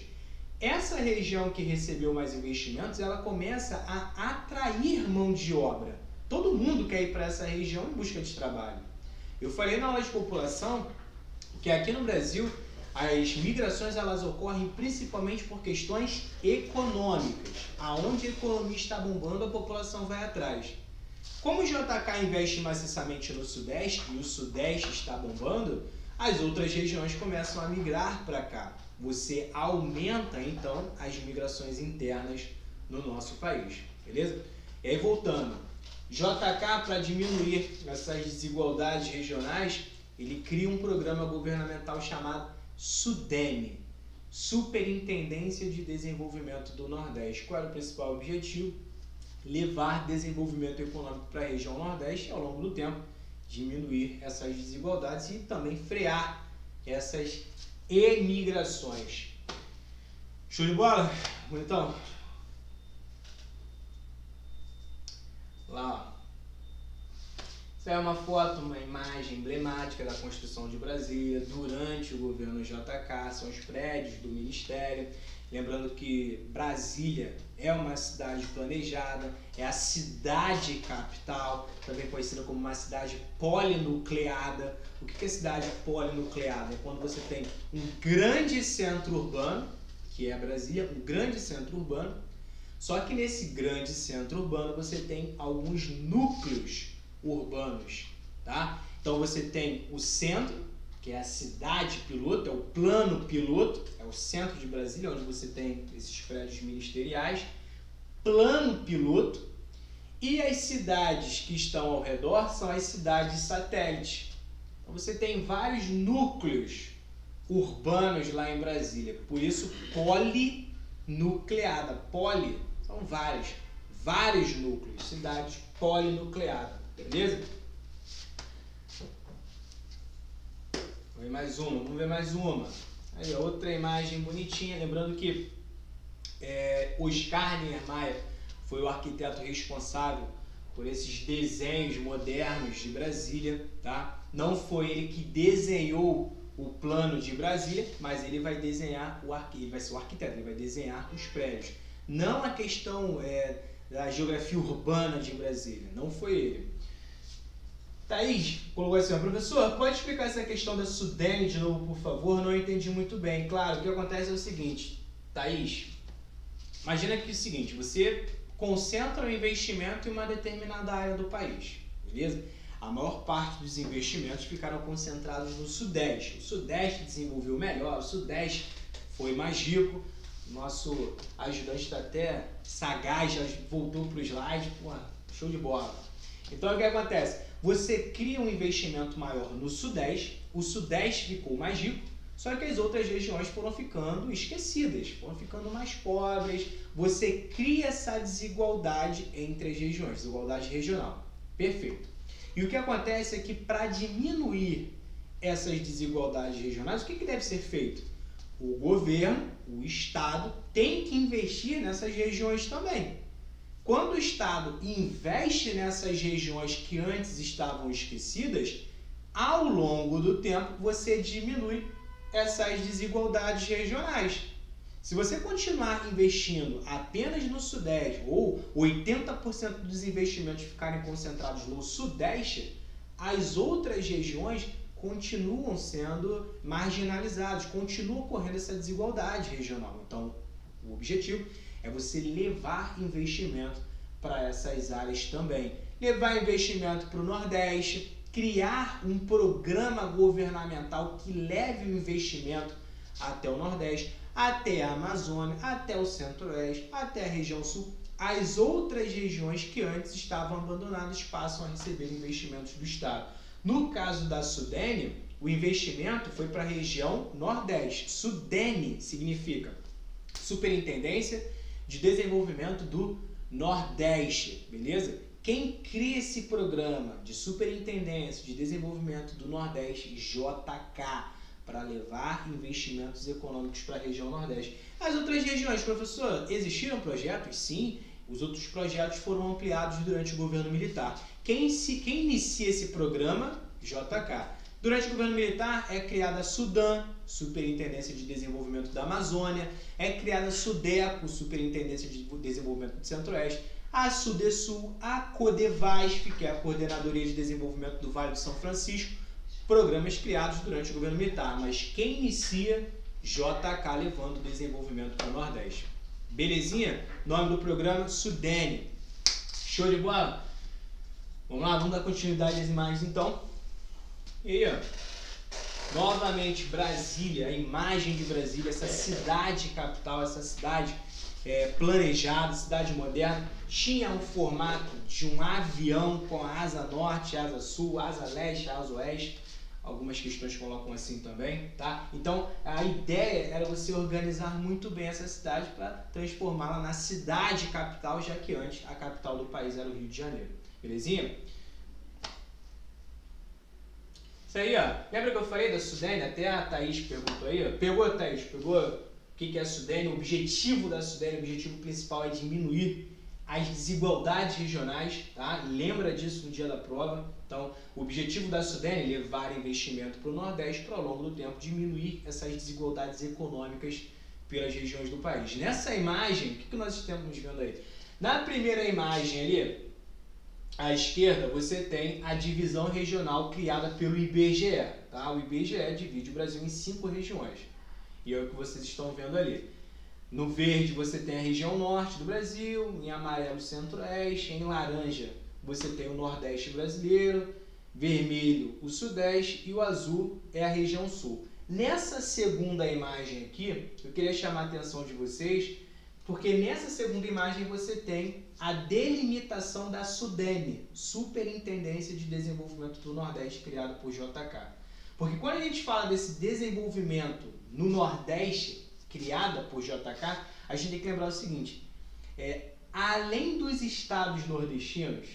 essa região que recebeu mais investimentos, ela começa a atrair mão de obra. Todo mundo quer ir para essa região em busca de trabalho. Eu falei na aula de população que aqui no Brasil as migrações elas ocorrem principalmente por questões econômicas. Aonde a economia está bombando, a população vai atrás. Como o JK investe maciçamente no Sudeste e o Sudeste está bombando, as outras regiões começam a migrar para cá. Você aumenta, então, as migrações internas no nosso país, beleza? E aí, voltando, JK, para diminuir essas desigualdades regionais, ele cria um programa governamental chamado SUDENE, Superintendência de Desenvolvimento do Nordeste. Qual era o principal objetivo? Levar desenvolvimento econômico para a região Nordeste e, ao longo do tempo, diminuir essas desigualdades e também frear essas emigrações. Show de bola? Bonitão? Lá, ó. Isso é uma foto, uma imagem emblemática da construção de Brasília durante o governo JK, são os prédios do Ministério. Lembrando que Brasília é uma cidade planejada, é a cidade capital, também conhecida como uma cidade polinucleada. O que é cidade polinucleada? É quando você tem um grande centro urbano, que é Brasília, um grande centro urbano, só que nesse grande centro urbano você tem alguns núcleos urbanos, tá? Então você tem o centro, que é a cidade piloto, é o plano piloto, é o centro de Brasília, onde você tem esses prédios ministeriais, plano piloto, e as cidades que estão ao redor são as cidades satélites. Então você tem vários núcleos urbanos lá em Brasília, por isso polinucleada. Poli são vários núcleos, cidades polinucleadas, beleza? Vamos ver mais uma. Aí, outra imagem bonitinha, lembrando que Oscar Niemeyer foi o arquiteto responsável por esses desenhos modernos de Brasília, tá? Não foi ele que desenhou o plano de Brasília, mas ele vai desenhar ele vai ser o arquiteto, ele vai desenhar os prédios. Não a questão da geografia urbana de Brasília, não foi ele. Thaís colocou assim, professor, pode explicar essa questão da SUDENE de novo, por favor? Não entendi muito bem. Claro, o que acontece é o seguinte, Thaís, imagina que é o seguinte, você concentra o investimento em uma determinada área do país, beleza? A maior parte dos investimentos ficaram concentrados no Sudeste. O Sudeste desenvolveu melhor, o Sudeste foi mais rico. Nosso ajudante está até sagaz, já voltou para o slide, pô, show de bola. Então, o que acontece? Você cria um investimento maior no Sudeste, o Sudeste ficou mais rico, só que as outras regiões foram ficando esquecidas, foram ficando mais pobres. Você cria essa desigualdade entre as regiões, desigualdade regional. Perfeito. E o que acontece é que para diminuir essas desigualdades regionais, o que deve ser feito? O governo, o Estado, tem que investir nessas regiões também. Quando o Estado investe nessas regiões que antes estavam esquecidas, ao longo do tempo você diminui essas desigualdades regionais. Se você continuar investindo apenas no Sudeste ou 80% dos investimentos ficarem concentrados no Sudeste, as outras regiões continuam sendo marginalizadas, continua ocorrendo essa desigualdade regional. Então, o objetivo é você levar investimento para essas áreas também. Levar investimento para o Nordeste, criar um programa governamental que leve o investimento até o Nordeste, até a Amazônia, até o Centro-Oeste, até a região Sul. As outras regiões que antes estavam abandonadas passam a receber investimentos do Estado. No caso da Sudene, o investimento foi para a região Nordeste. Sudene significa Superintendência de Desenvolvimento do Nordeste, beleza? Quem cria esse programa de Superintendência de Desenvolvimento do Nordeste, JK, para levar investimentos econômicos para a região Nordeste. As outras regiões, professor, existiram projetos? Sim, os outros projetos foram ampliados durante o governo militar. Quem inicia esse programa? JK. Durante o governo militar é criada a Sudam, Superintendência de Desenvolvimento da Amazônia, é criada a Sudeco, Superintendência de Desenvolvimento do Centro-Oeste, a Sudesul, a Codevasf, que é a Coordenadoria de Desenvolvimento do Vale do São Francisco, programas criados durante o governo militar, mas quem inicia? JK, levando o desenvolvimento para o Nordeste. Belezinha? Nome do programa, Sudene. Show de bola? Vamos lá, vamos dar continuidade às imagens então. E aí, ó, novamente Brasília, a imagem de Brasília, essa cidade capital, essa cidade planejada, cidade moderna, tinha um formato de um avião com a asa norte, asa sul, asa leste, asa oeste. Algumas questões colocam assim também, tá? Então, a ideia era você organizar muito bem essa cidade para transformá-la na cidade capital, já que antes a capital do país era o Rio de Janeiro. Belezinha? Isso aí, ó. Lembra que eu falei da Sudene? Até a Thaís perguntou aí, ó. Pegou, Thaís? Pegou o que é a Sudene? O objetivo da Sudene, o objetivo principal é diminuir as desigualdades regionais, tá? Lembra disso no dia da prova. Então, o objetivo da Sudene é levar investimento para o Nordeste para, ao longo do tempo, diminuir essas desigualdades econômicas pelas regiões do país. Nessa imagem, o que nós estamos vendo aí? Na primeira imagem ali, à esquerda, você tem a divisão regional criada pelo IBGE. Tá? O IBGE divide o Brasil em 5 regiões. E é o que vocês estão vendo ali. No verde você tem a região norte do Brasil, em amarelo o centro-oeste, em laranja você tem o nordeste brasileiro, vermelho o sudeste e o azul é a região sul. Nessa segunda imagem aqui, eu queria chamar a atenção de vocês, porque nessa segunda imagem você tem a delimitação da Sudene, Superintendência de Desenvolvimento do Nordeste, criado por JK. Porque quando a gente fala desse desenvolvimento no Nordeste, criada por JK, a gente tem que lembrar o seguinte, além dos estados nordestinos,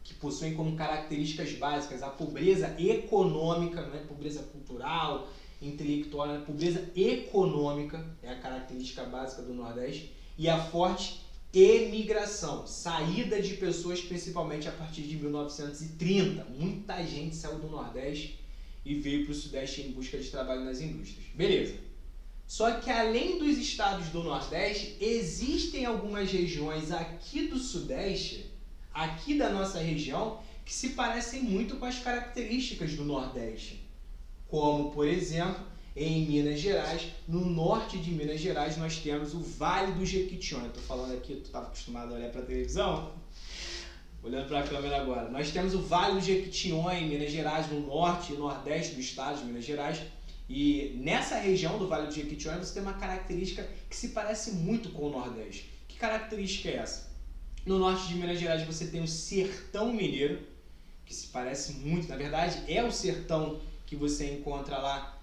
que possuem como características básicas a pobreza econômica, não é pobreza cultural, intelectual, a pobreza econômica é a característica básica do Nordeste, e a forte emigração, saída de pessoas principalmente a partir de 1930. Muita gente saiu do Nordeste e veio para o Sudeste em busca de trabalho nas indústrias. Beleza. Só que além dos estados do Nordeste, existem algumas regiões aqui do Sudeste, aqui da nossa região, que se parecem muito com as características do Nordeste. Como, por exemplo, em Minas Gerais, no norte de Minas Gerais, nós temos o Vale do Jequitinhonha. Estou falando aqui, tu estava acostumado a olhar para a televisão? Olhando para a câmera agora. Nós temos o Vale do Jequitinhonha em Minas Gerais, no norte e nordeste do estado de Minas Gerais. E nessa região do Vale do Jequitinhonha você tem uma característica que se parece muito com o Nordeste. Que característica é essa? No norte de Minas Gerais você tem o Sertão Mineiro, que se parece muito, na verdade é o sertão que você encontra lá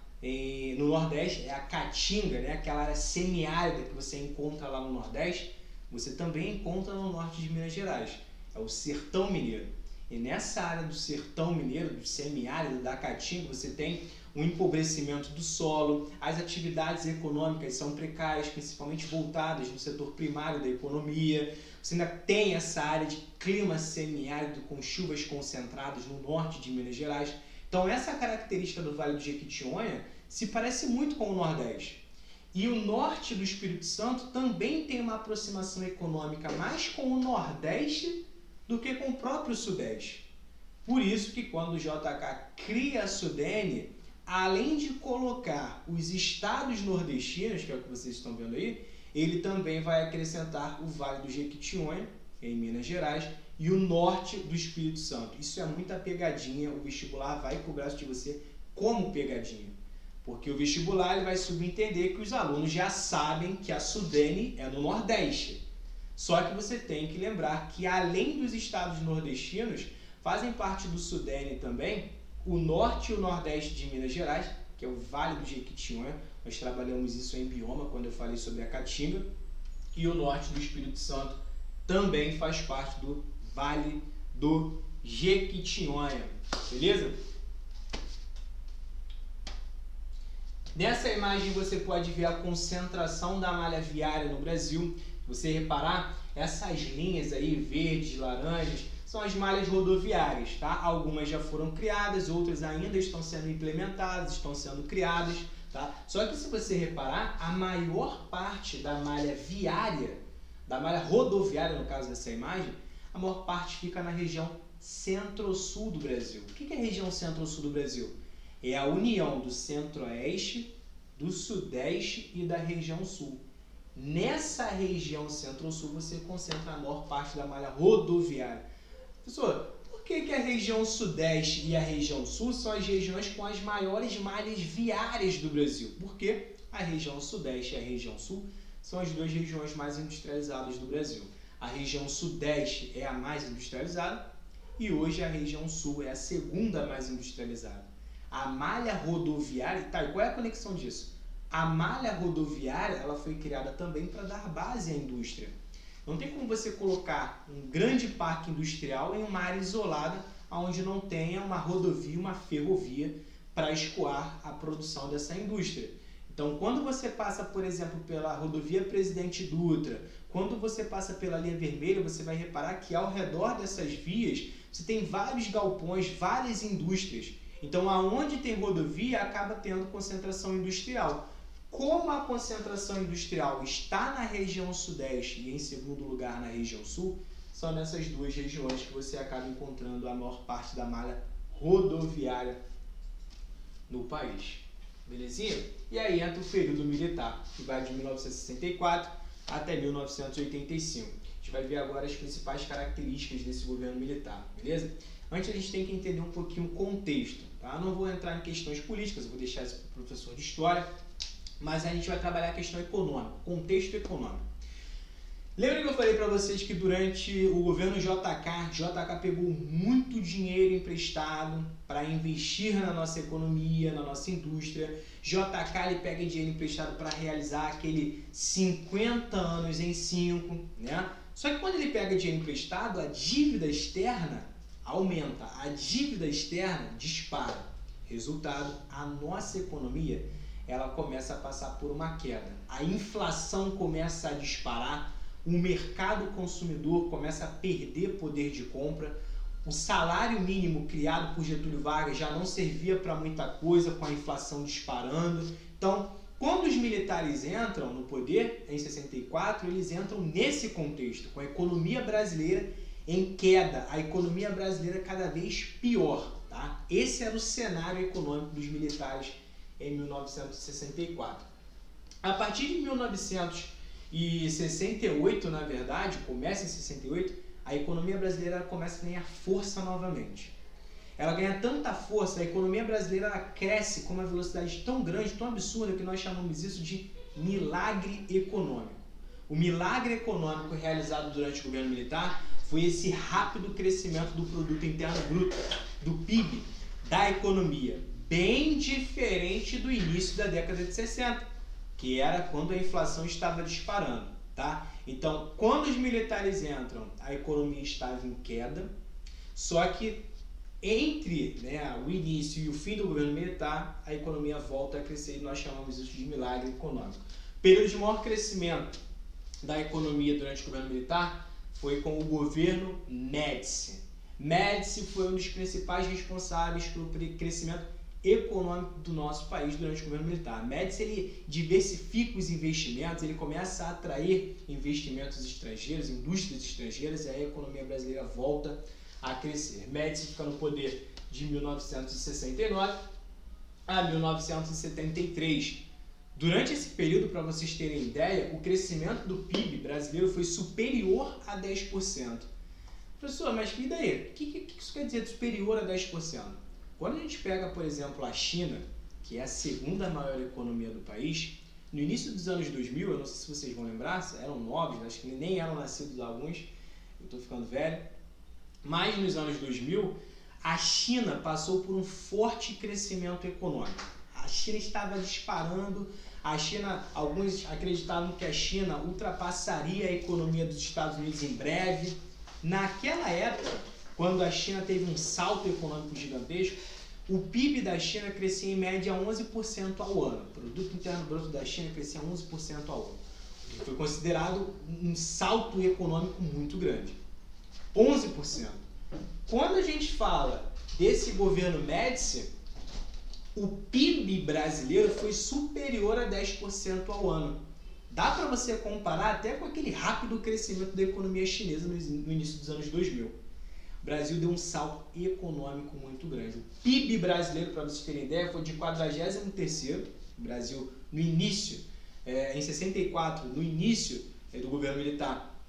no Nordeste, é a Caatinga, né? Aquela área semiárida que você encontra lá no Nordeste, você também encontra no norte de Minas Gerais, é o Sertão Mineiro. E nessa área do Sertão Mineiro, do semiárido, da Caatinga, você tem um empobrecimento do solo, as atividades econômicas são precárias, principalmente voltadas no setor primário da economia. Você ainda tem essa área de clima semiárido com chuvas concentradas no norte de Minas Gerais. Então essa característica do Vale do Jequitinhonha se parece muito com o Nordeste. E o norte do Espírito Santo também tem uma aproximação econômica mais com o Nordeste do que com o próprio Sudeste. Por isso que quando o JK cria a Sudene, além de colocar os estados nordestinos, que é o que vocês estão vendo aí, ele também vai acrescentar o Vale do Jequitinhonha em Minas Gerais, e o norte do Espírito Santo. Isso é muita pegadinha, o vestibular vai cobrar isso de você como pegadinha. Porque o vestibular ele vai subentender que os alunos já sabem que a Sudene é no Nordeste. Só que você tem que lembrar que além dos estados nordestinos, fazem parte do Sudene também o norte e o nordeste de Minas Gerais, que é o Vale do Jequitinhonha. Nós trabalhamos isso em bioma quando eu falei sobre a Caatinga. E o norte do Espírito Santo também faz parte do Vale do Jequitinhonha. Beleza? Nessa imagem você pode ver a concentração da malha viária no Brasil. Se você reparar, essas linhas aí, verdes, laranjas, são as malhas rodoviárias, tá? Algumas já foram criadas, outras ainda estão sendo implementadas, estão sendo criadas, tá? Só que se você reparar, a maior parte da malha viária, da malha rodoviária no caso dessa imagem, a maior parte fica na região centro-sul do Brasil. O que é a região centro-sul do Brasil? É a união do centro-oeste, do sudeste e da região sul. Nessa região centro-sul você concentra a maior parte da malha rodoviária. Professor, por que a região sudeste e a região sul são as regiões com as maiores malhas viárias do Brasil? Porque a região sudeste e a região sul são as duas regiões mais industrializadas do Brasil. A região sudeste é a mais industrializada e hoje a região sul é a segunda mais industrializada. A malha rodoviária, tá, e qual é a conexão disso? A malha rodoviária ela foi criada também para dar base à indústria. Não tem como você colocar um grande parque industrial em uma área isolada onde não tenha uma rodovia, uma ferrovia para escoar a produção dessa indústria. Então, quando você passa, por exemplo, pela rodovia Presidente Dutra, quando você passa pela linha vermelha, você vai reparar que ao redor dessas vias você tem vários galpões, várias indústrias. Então, aonde tem rodovia, acaba tendo concentração industrial. Como a concentração industrial está na região sudeste e, em segundo lugar, na região sul, são nessas duas regiões que você acaba encontrando a maior parte da malha rodoviária no país. Belezinha? E aí entra o período militar, que vai de 1964 até 1985. A gente vai ver agora as principais características desse governo militar, beleza? Antes a gente tem que entender um pouquinho o contexto, tá? Eu não vou entrar em questões políticas, eu vou deixar isso para o professor de História, mas a gente vai trabalhar a questão econômica, contexto econômico. Lembra que eu falei para vocês que durante o governo JK pegou muito dinheiro emprestado para investir na nossa economia, na nossa indústria. JK ele pega dinheiro emprestado para realizar aquele 50 anos em 5, né? Só que quando ele pega dinheiro emprestado, a dívida externa aumenta, a dívida externa dispara. Resultado, a nossa economia ela começa a passar por uma queda. A inflação começa a disparar, o mercado consumidor começa a perder poder de compra, o salário mínimo criado por Getúlio Vargas já não servia para muita coisa com a inflação disparando. Então, quando os militares entram no poder, em 64, eles entram nesse contexto, com a economia brasileira em queda, a economia brasileira cada vez pior. Tá? Esse era o cenário econômico dos militares em 1964. A partir de 1968, na verdade, começa em 68, a economia brasileira começa a ganhar força novamente. Ela ganha tanta força, a economia brasileira ela cresce com uma velocidade tão grande, tão absurda, que nós chamamos isso de milagre econômico. O milagre econômico realizado durante o governo militar foi esse rápido crescimento do produto interno bruto, do PIB, da economia, bem diferente do início da década de 60, que era quando a inflação estava disparando, tá? Então, quando os militares entram, a economia estava em queda, só que entre o início e o fim do governo militar, a economia volta a crescer e nós chamamos isso de milagre econômico. O período de maior crescimento da economia durante o governo militar foi com o governo Médici. Médici foi um dos principais responsáveis pelo crescimento econômico do nosso país durante o governo militar. Médici ele diversifica os investimentos, ele começa a atrair investimentos estrangeiros, indústrias estrangeiras, e aí a economia brasileira volta a crescer. Médici fica no poder de 1969 a 1973. Durante esse período, para vocês terem ideia, o crescimento do PIB brasileiro foi superior a 10%. Professor, mas e daí? O que isso quer dizer de superior a 10%? Quando a gente pega, por exemplo, a China, que é a segunda maior economia do país, no início dos anos 2000, eu não sei se vocês vão lembrar, eram novos, acho que nem eram nascidos alguns, eu estou ficando velho, mas nos anos 2000, a China passou por um forte crescimento econômico. A China estava disparando, alguns acreditavam que a China ultrapassaria a economia dos Estados Unidos em breve. Naquela época, quando a China teve um salto econômico gigantesco, o PIB da China crescia em média 11% ao ano. O produto interno bruto da China crescia 11% ao ano. Foi considerado um salto econômico muito grande. 11%. Quando a gente fala desse governo Médici, o PIB brasileiro foi superior a 10% ao ano. Dá para você comparar até com aquele rápido crescimento da economia chinesa no início dos anos 2000. O Brasil deu um salto econômico muito grande. O PIB brasileiro, para vocês terem ideia, foi de 43º. O Brasil, no início, em 64, no início do governo militar,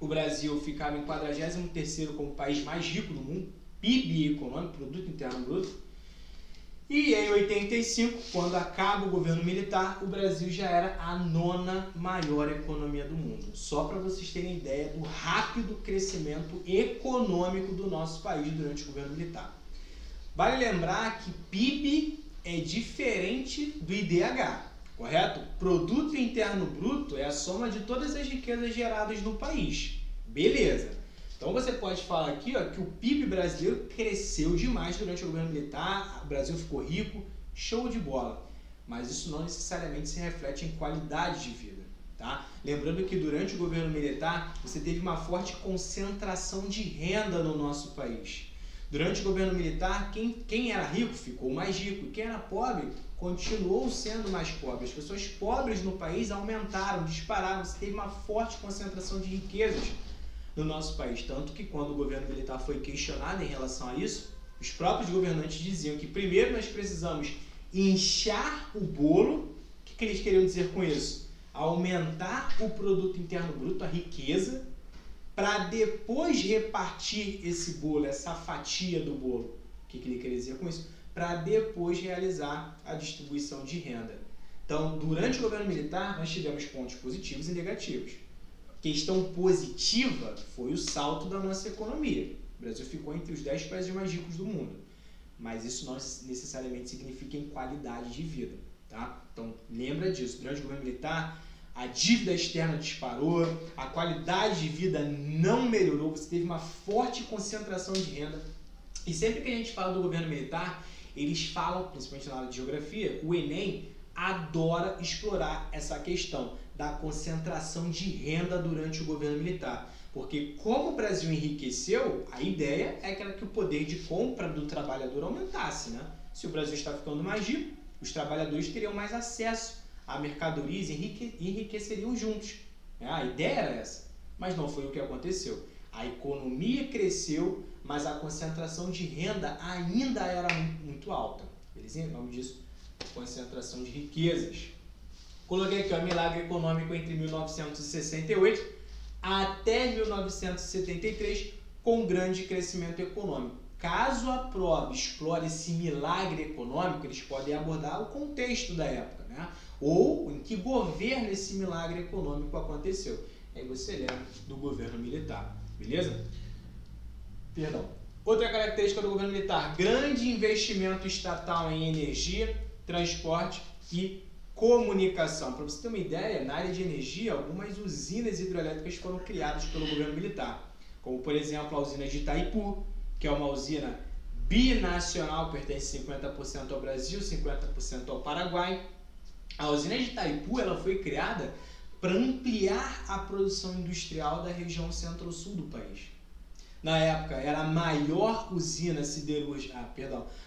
o Brasil ficava em 43º como o país mais rico do mundo, PIB econômico, Produto Interno Bruto. E em 85, quando acaba o governo militar, o Brasil já era a 9ª maior economia do mundo. Só para vocês terem ideia do rápido crescimento econômico do nosso país durante o governo militar. Vale lembrar que PIB é diferente do IDH, correto? Produto Interno Bruto é a soma de todas as riquezas geradas no país. Beleza. Então você pode falar aqui, ó, que o PIB brasileiro cresceu demais durante o governo militar, o Brasil ficou rico, show de bola. Mas isso não necessariamente se reflete em qualidade de vida, tá? Lembrando que durante o governo militar você teve uma forte concentração de renda no nosso país. Durante o governo militar, quem era rico ficou mais rico, e quem era pobre continuou sendo mais pobre. As pessoas pobres no país aumentaram, dispararam, você teve uma forte concentração de riquezas no nosso país, tanto que quando o governo militar foi questionado em relação a isso, os próprios governantes diziam que primeiro nós precisamos inchar o bolo. O que eles queriam dizer com isso? Aumentar o produto interno bruto, a riqueza, para depois repartir esse bolo, essa fatia do bolo. O que ele queria dizer com isso? Para depois realizar a distribuição de renda. Então, durante o governo militar, nós tivemos pontos positivos e negativos. Questão positiva foi o salto da nossa economia. O Brasil ficou entre os 10 países mais ricos do mundo. Mas isso não necessariamente significa em qualidade de vida, tá? Então, lembra disso. Durante o governo militar, a dívida externa disparou, a qualidade de vida não melhorou, você teve uma forte concentração de renda. E sempre que a gente fala do governo militar, eles falam, principalmente na área de geografia, o Enem adora explorar essa questão da concentração de renda durante o governo militar. Porque como o Brasil enriqueceu, a ideia é que o poder de compra do trabalhador aumentasse, né? Se o Brasil está ficando mais rico, os trabalhadores teriam mais acesso a mercadorias e enriqueceriam juntos. A ideia era essa, mas não foi o que aconteceu. A economia cresceu, mas a concentração de renda ainda era muito alta. Beleza? Em nome disso, concentração de riquezas. Coloquei aqui o milagre econômico entre 1968 até 1973, com grande crescimento econômico. Caso a prova explore esse milagre econômico, eles podem abordar o contexto da época, né? Ou em que governo esse milagre econômico aconteceu. Aí você lembra do governo militar, beleza? Perdão. Outra característica do governo militar: grande investimento estatal em energia, transporte e comunicação. Para você ter uma ideia, na área de energia, algumas usinas hidrelétricas foram criadas pelo governo militar, como por exemplo a usina de Itaipu, que é uma usina binacional, pertence 50% ao Brasil, 50% ao Paraguai. A usina de Itaipu ela foi criada para ampliar a produção industrial da região centro-sul do país. Na época, era a maior usina siderúrgica,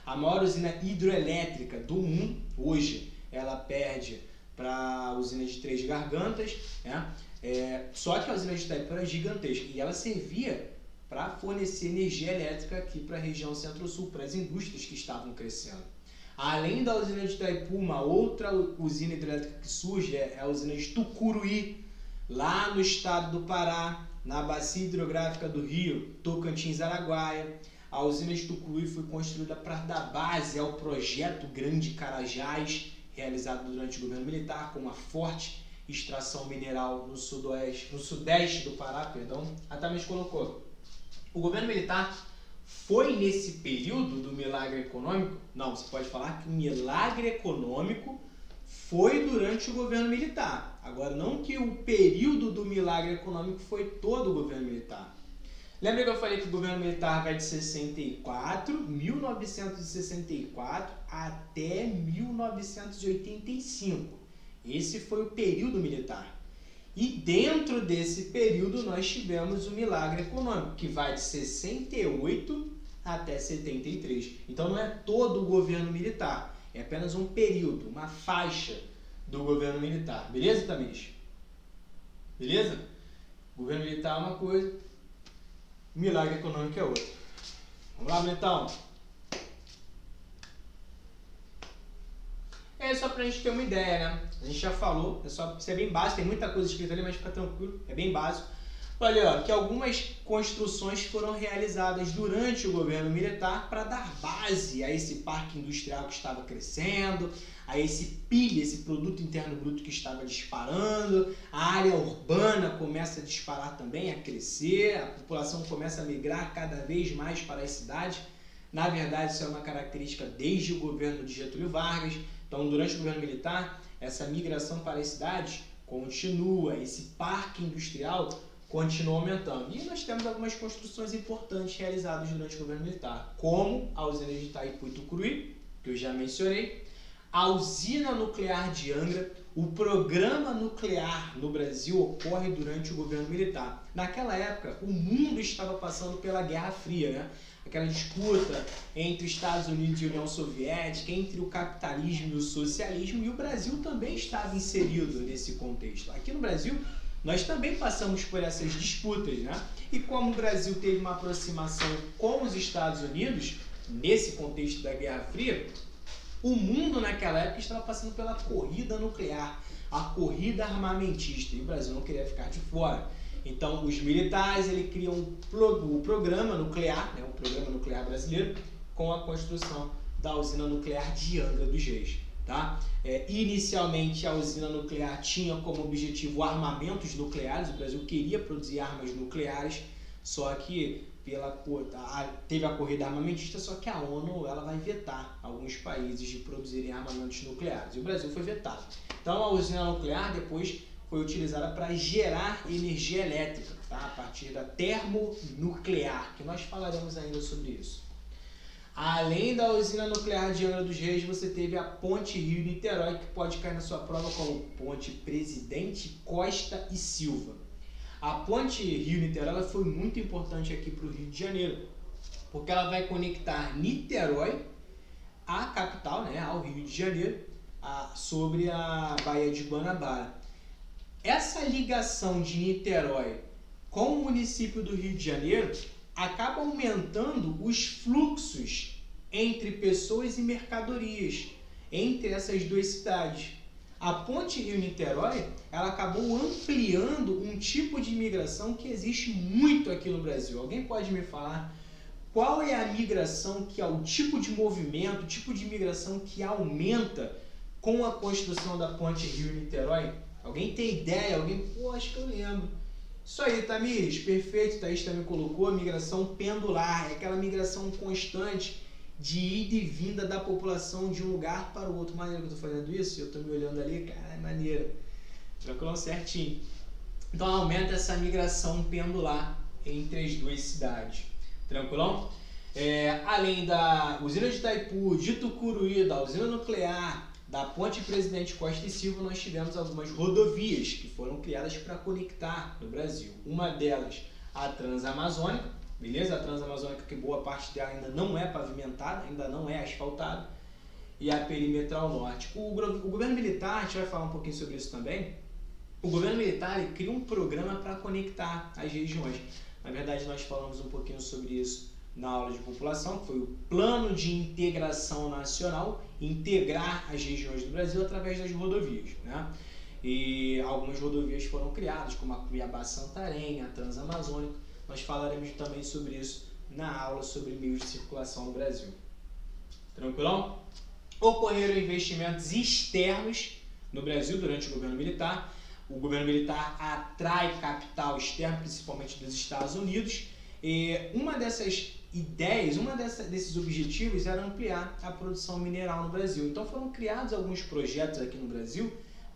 a maior usina hidrelétrica do mundo. Hoje, ela perde para a usina de Três Gargantas, né? Só que a usina de Itaipu era gigantesca e ela servia para fornecer energia elétrica aqui para a região centro-sul, para as indústrias que estavam crescendo. Além da usina de Itaipu, uma outra usina hidrelétrica que surge é a usina de Tucuruí, lá no estado do Pará, na bacia hidrográfica do Rio Tocantins-Araguaia. A usina de Tucuruí foi construída para dar base ao projeto Grande Carajás, realizado durante o governo militar, com uma forte extração mineral no sudeste do Pará, A Thames colocou: o governo militar foi nesse período do milagre econômico? Não, você pode falar que o milagre econômico foi durante o governo militar. Agora, não que o período do milagre econômico foi todo o governo militar. Lembra que eu falei que o governo militar vai de 1964 até 1985. Esse foi o período militar. E dentro desse período nós tivemos o milagre econômico, que vai de 68 até 73. Então não é todo o governo militar, é apenas um período, uma faixa do governo militar. Beleza, Tamires? Beleza? Governo militar é uma coisa, milagre econômico é outra. Vamos lá, Bretão? É só pra gente ter uma ideia, né? A gente já falou, isso é bem básico, tem muita coisa escrita ali, mas fica tranquilo, é bem básico. Olha, que algumas construções foram realizadas durante o governo militar para dar base a esse parque industrial que estava crescendo, a esse PIB, esse produto interno bruto que estava disparando, a área urbana começa a disparar também, a crescer, a população começa a migrar cada vez mais para as cidades. Na verdade, isso é uma característica desde o governo de Getúlio Vargas. Então, durante o governo militar, essa migração para as cidades continua, esse parque industrial continua aumentando. E nós temos algumas construções importantes realizadas durante o governo militar, como a usina de Itaipu e Tucuruí, que eu já mencionei, a usina nuclear de Angra. O programa nuclear no Brasil ocorre durante o governo militar. Naquela época, o mundo estava passando pela Guerra Fria, né? Aquela disputa entre Estados Unidos e União Soviética, entre o capitalismo e o socialismo, e o Brasil também estava inserido nesse contexto. Aqui no Brasil, nós também passamos por essas disputas, né? E como o Brasil teve uma aproximação com os Estados Unidos, nesse contexto da Guerra Fria, o mundo naquela época estava passando pela corrida nuclear, a corrida armamentista, e o Brasil não queria ficar de fora. Então, os militares criam o programa nuclear, né, o programa nuclear brasileiro, com a construção da usina nuclear de Angra dos Reis. Tá? Inicialmente, a usina nuclear tinha como objetivo armamentos nucleares, o Brasil queria produzir armas nucleares, só que teve a corrida armamentista, só que a ONU ela vai vetar alguns países de produzirem armamentos nucleares, e o Brasil foi vetado. Então, a usina nuclear depois foi utilizada para gerar energia elétrica, tá? A partir da termonuclear, que nós falaremos ainda sobre isso. Além da usina nuclear de Angra dos Reis, você teve a Ponte Rio-Niterói, que pode cair na sua prova como Ponte Presidente Costa e Silva. A Ponte Rio-Niterói foi muito importante aqui para o Rio de Janeiro, porque ela vai conectar Niterói, a capital, né, ao Rio de Janeiro, sobre a Baía de Guanabara. Essa ligação de Niterói com o município do Rio de Janeiro acaba aumentando os fluxos entre pessoas e mercadorias entre essas duas cidades. A Ponte Rio-Niterói ela acabou ampliando um tipo de migração que existe muito aqui no Brasil. Alguém pode me falar qual é a migração que é o tipo de movimento, o tipo de migração que aumenta com a construção da Ponte Rio-Niterói? Alguém tem ideia? Acho que eu lembro. Isso aí, Tamires, perfeito, Thaís também colocou a migração pendular, é aquela migração constante de ida e vinda da população de um lugar para o outro. Maneiro que eu estou fazendo isso? Eu estou me olhando ali, cara, é maneiro. Tranquilo, certinho. Então aumenta essa migração pendular entre as duas cidades. Tranquilão? Além da usina de Itaipu, de Tucuruí, da usina nuclear, da Ponte Presidente Costa e Silva, nós tivemos algumas rodovias que foram criadas para conectar no Brasil. Uma delas, a Transamazônica, beleza? A Transamazônica, que boa parte dela ainda não é pavimentada, ainda não é asfaltada, e a Perimetral Norte. O governo militar, a gente vai falar um pouquinho sobre isso também, o governo militar cria um programa para conectar as regiões. Na verdade, nós falamos um pouquinho sobre isso na aula de população, que foi o Plano de Integração Nacional, integrar as regiões do Brasil através das rodovias, né? E algumas rodovias foram criadas, como a Cuiabá-Santarém, a Transamazônica. Nós falaremos também sobre isso na aula sobre meios de circulação no Brasil. Tranquilão? Ocorreram investimentos externos no Brasil durante o governo militar. O governo militar atrai capital externo, principalmente dos Estados Unidos. E uma dessas ideias, desses objetivos era ampliar a produção mineral no Brasil. Então foram criados alguns projetos aqui no Brasil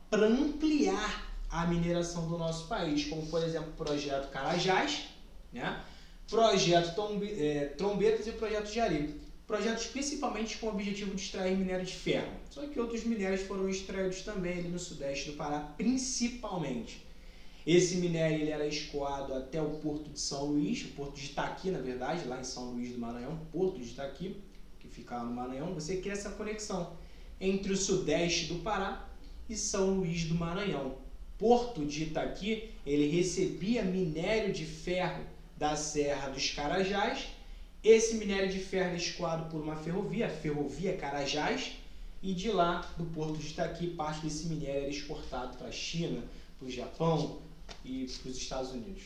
para ampliar a mineração do nosso país, como por exemplo o projeto Carajás, né? Projeto Trombetas e projeto Jari. Projetos principalmente com o objetivo de extrair minério de ferro. Só que outros minérios foram extraídos também ali no sudeste do Pará, principalmente. Esse minério ele era escoado até o Porto de São Luís, o Porto de Itaqui, na verdade, lá em São Luís do Maranhão, Porto de Itaqui, que fica lá no Maranhão. Você cria essa conexão entre o sudeste do Pará e São Luís do Maranhão. Porto de Itaqui, ele recebia minério de ferro da Serra dos Carajás. Esse minério de ferro é escoado por uma ferrovia, a Ferrovia Carajás, e de lá, do Porto de Itaqui, parte desse minério era exportado para a China, para o Japão e para os Estados Unidos.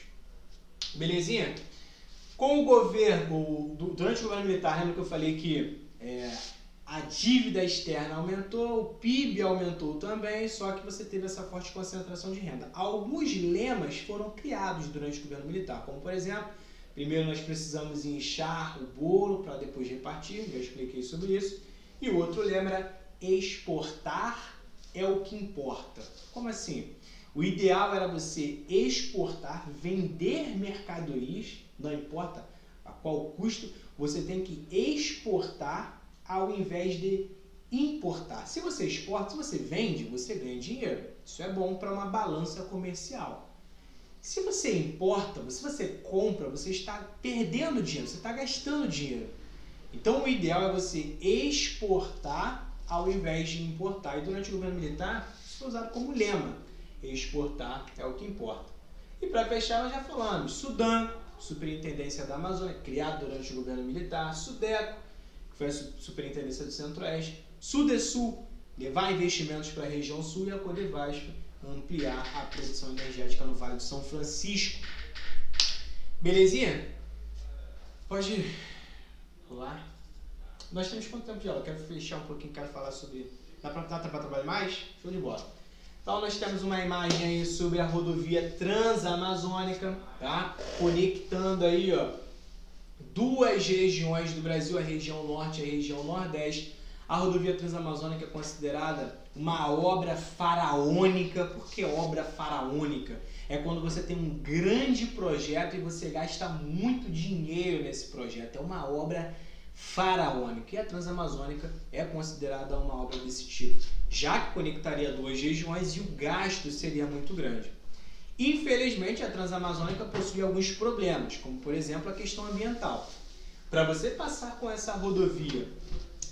Belezinha? Com o governo, durante o governo militar, lembra que eu falei que a dívida externa aumentou, o PIB aumentou também, só que você teve essa forte concentração de renda. Alguns lemas foram criados durante o governo militar, como por exemplo, primeiro nós precisamos inchar o bolo para depois repartir, já expliquei sobre isso. E o outro lema era exportar é o que importa. Como assim? O ideal era você exportar, vender mercadorias, não importa a qual custo, você tem que exportar ao invés de importar. Se você exporta, se você vende, você ganha dinheiro. Isso é bom para uma balança comercial. Se você importa, se você compra, você está perdendo dinheiro, você está gastando dinheiro. Então o ideal é você exportar ao invés de importar. E durante o governo militar, isso foi usado como lema. Exportar é o que importa. E para fechar, nós já falamos. Sudam, Superintendência da Amazônia, criado durante o governo militar. Sudeco, que foi a Superintendência do Centro-Oeste. Sudesul, levar investimentos para a região sul. E a Codevasf, ampliar a produção energética no Vale do São Francisco. Belezinha? Pode rolar. Nós temos quanto tempo de aula? Eu quero fechar um pouquinho, quero falar sobre... Dá para trabalhar mais? Show de bola. Então nós temos uma imagem aí sobre a rodovia Transamazônica, tá? Conectando aí, ó, duas regiões do Brasil, a região norte e a região nordeste. A rodovia Transamazônica é considerada uma obra faraônica. Por que obra faraônica? É quando você tem um grande projeto e você gasta muito dinheiro nesse projeto. É uma obra faraônica. E a Transamazônica é considerada uma obra desse tipo, já que conectaria duas regiões e o gasto seria muito grande. Infelizmente, a Transamazônica possui alguns problemas, como por exemplo a questão ambiental. Para você passar com essa rodovia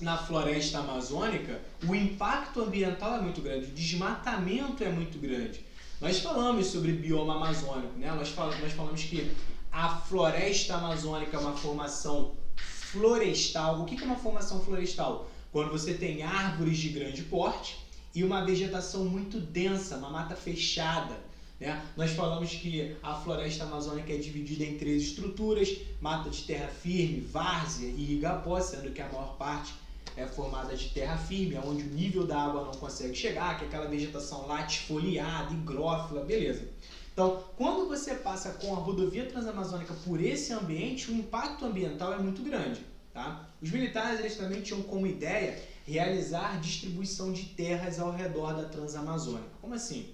na floresta amazônica, o impacto ambiental é muito grande, o desmatamento é muito grande. Nós falamos sobre bioma amazônico, né? Nós falamos que a floresta amazônica é uma formação florestal. O que é uma formação florestal? Quando você tem árvores de grande porte e uma vegetação muito densa, uma mata fechada, né? Nós falamos que a floresta amazônica é dividida em 3 estruturas: mata de terra firme, várzea e igapó, sendo que a maior parte é formada de terra firme, onde o nível da água não consegue chegar, que é aquela vegetação latifoliada, higrófila, beleza. Então, quando você passa com a rodovia Transamazônica por esse ambiente, o impacto ambiental é muito grande, tá? Os militares eles também tinham como ideia realizar distribuição de terras ao redor da Transamazônica. Como assim?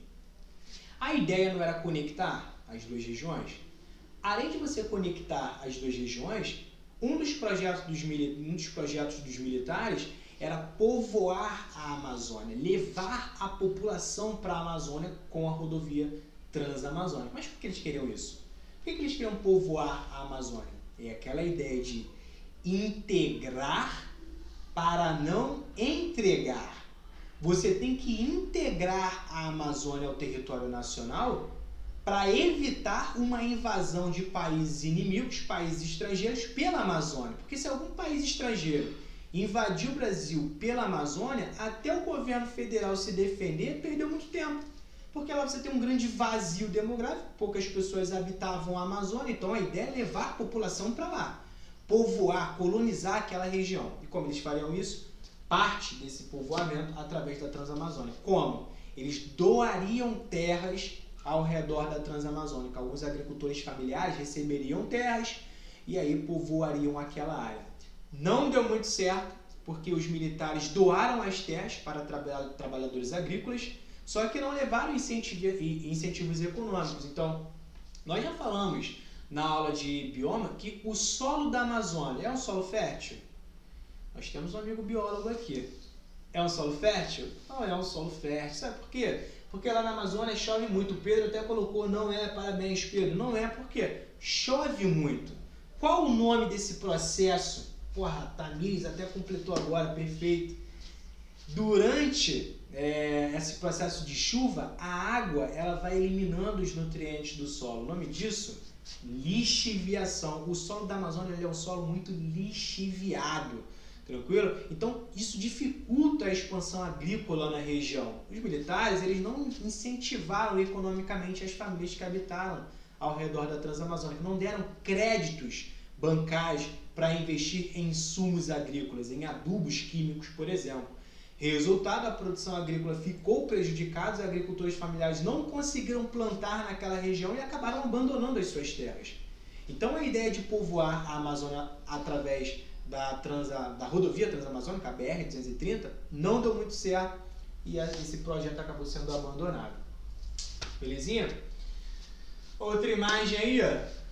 A ideia não era conectar as duas regiões? Além de você conectar as duas regiões, um dos projetos dos militares era povoar a Amazônia, levar a população para a Amazônia com a rodovia Transamazônica. Mas por que eles queriam isso? Por que eles queriam povoar a Amazônia? É aquela ideia de integrar para não entregar. Você tem que integrar a Amazônia ao território nacional para evitar uma invasão de países inimigos, países estrangeiros, pela Amazônia. Porque se algum país estrangeiro invadir o Brasil pela Amazônia, até o governo federal se defender, perdeu muito tempo. Porque lá você tem um grande vazio demográfico, poucas pessoas habitavam a Amazônia, então a ideia é levar a população para lá, povoar, colonizar aquela região. E como eles fariam isso? Parte desse povoamento através da Transamazônica. Como? Eles doariam terras ao redor da Transamazônica. Alguns agricultores familiares receberiam terras e aí povoariam aquela área. Não deu muito certo, porque os militares doaram as terras para trabalhadores agrícolas, só que não levaram incentivos econômicos. Então, nós já falamos na aula de bioma que o solo da Amazônia é um solo fértil? Nós temos um amigo biólogo aqui. É um solo fértil? Não é um solo fértil. Sabe por quê? Porque lá na Amazônia chove muito. O Pedro até colocou, não é, parabéns Pedro. Não é, por quê? Chove muito. Qual o nome desse processo? Porra, Tamires até completou agora, perfeito. Durante esse processo de chuva, a água ela vai eliminando os nutrientes do solo. O nome disso? Lixiviação. O solo da Amazônia é um solo muito lixiviado. Tranquilo? Então, isso dificulta a expansão agrícola na região. Os militares, eles não incentivaram economicamente as famílias que habitaram ao redor da Transamazônica, não deram créditos bancários para investir em insumos agrícolas, em adubos químicos, por exemplo. Resultado, a produção agrícola ficou prejudicada, os agricultores familiares não conseguiram plantar naquela região e acabaram abandonando as suas terras. Então, a ideia de povoar a Amazônia através da rodovia Transamazônica, a BR-230, não deu muito certo e esse projeto acabou sendo abandonado. Belezinha? Outra imagem aí, ó.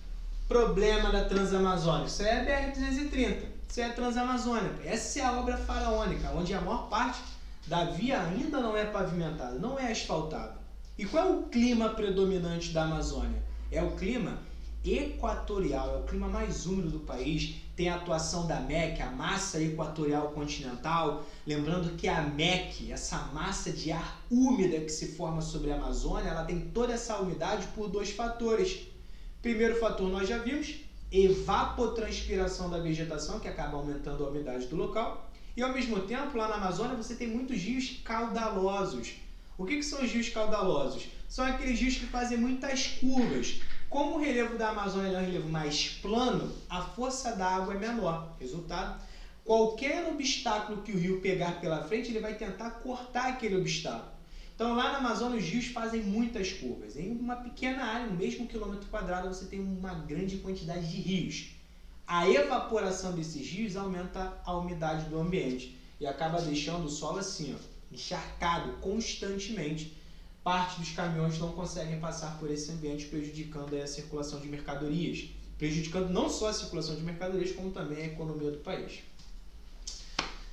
Problema da Transamazônica. Isso é a BR-230, isso é a Transamazônica. Essa é a obra faraônica, onde a maior parte da via ainda não é pavimentada, não é asfaltada. E qual é o clima predominante da Amazônia? É o clima equatorial, é o clima mais úmido do país. Tem a atuação da MEC, a massa equatorial continental. Lembrando que a MEC, essa massa de ar úmida que se forma sobre a Amazônia, ela tem toda essa umidade por dois fatores. Primeiro fator nós já vimos, evapotranspiração da vegetação, que acaba aumentando a umidade do local. E ao mesmo tempo, lá na Amazônia, você tem muitos rios caudalosos. O que são os rios caudalosos? São aqueles rios que fazem muitas curvas. Como o relevo da Amazônia é um relevo mais plano, a força da água é menor. Resultado, qualquer obstáculo que o rio pegar pela frente, ele vai tentar cortar aquele obstáculo. Então lá na Amazônia os rios fazem muitas curvas. Em uma pequena área, no mesmo quilômetro quadrado, você tem uma grande quantidade de rios. A evaporação desses rios aumenta a umidade do ambiente e acaba deixando o solo assim, ó, encharcado constantemente. Parte dos caminhões não conseguem passar por esse ambiente, prejudicando a circulação de mercadorias. Prejudicando não só a circulação de mercadorias, como também a economia do país.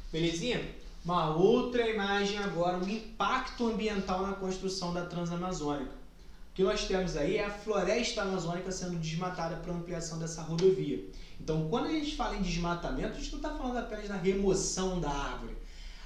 Belezinha? Uma outra imagem agora, um impacto ambiental na construção da Transamazônica. O que nós temos aí é a floresta amazônica sendo desmatada para ampliação dessa rodovia. Então, quando a gente fala em desmatamento, a gente não está falando apenas da remoção da árvore.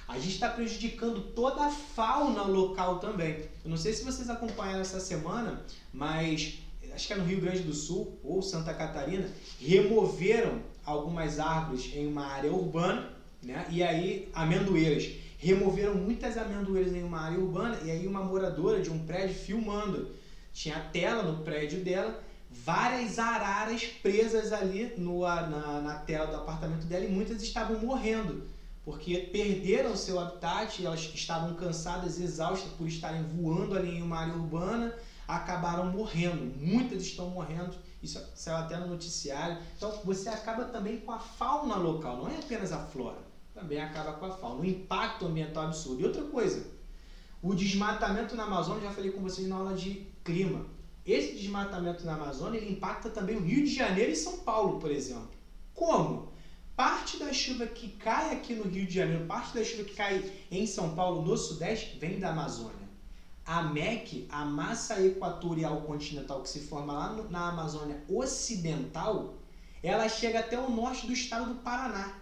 A gente está prejudicando toda a fauna local também. Eu não sei se vocês acompanharam essa semana, mas acho que é no Rio Grande do Sul ou Santa Catarina, removeram algumas árvores em uma área urbana, né? E aí, amendoeiras. Removeram muitas amendoeiras em uma área urbana e aí uma moradora de um prédio filmando. Tinha tela no prédio dela, várias araras presas ali na tela do apartamento dela e muitas estavam morrendo. Porque perderam seu habitat, elas estavam cansadas, exaustas por estarem voando ali em uma área urbana, acabaram morrendo. Muitas estão morrendo, isso saiu até no noticiário. Então você acaba também com a fauna local, não é apenas a flora, também acaba com a fauna. Um impacto ambiental absurdo. E outra coisa, o desmatamento na Amazônia, já falei com vocês na aula de clima. Esse desmatamento na Amazônia ele impacta também o Rio de Janeiro e São Paulo, por exemplo. Como? Parte da chuva que cai aqui no Rio de Janeiro, parte da chuva que cai em São Paulo, no Sudeste, vem da Amazônia. A MEC, a massa equatorial continental que se forma lá na Amazônia Ocidental, ela chega até o norte do estado do Paraná.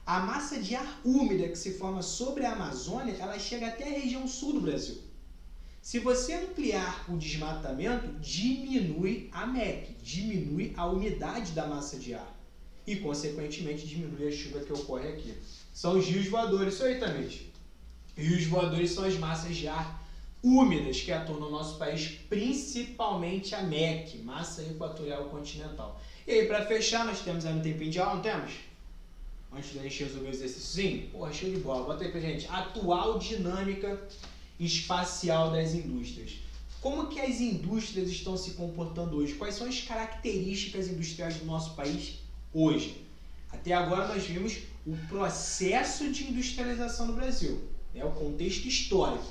A massa de ar úmida que se forma sobre a Amazônia, ela chega até a região sul do Brasil. Se você ampliar o desmatamento, diminui a MEC, diminui a umidade da massa de ar e, consequentemente, diminui a chuva que ocorre aqui. São os rios voadores, isso aí também. Rios voadores são as massas de ar úmidas que atuam no nosso país, principalmente a MEC, massa equatorial continental. E aí, para fechar, nós temos aí um tempinho de aula, não temos? Antes da gente resolver o exercíciozinho? Porra, show de bola. Bota aí pra gente. Atual dinâmica espacial das indústrias. Como que as indústrias estão se comportando hoje? Quais são as características industriais do nosso país hoje? Até agora nós vimos o processo de industrialização no Brasil, né? O contexto histórico.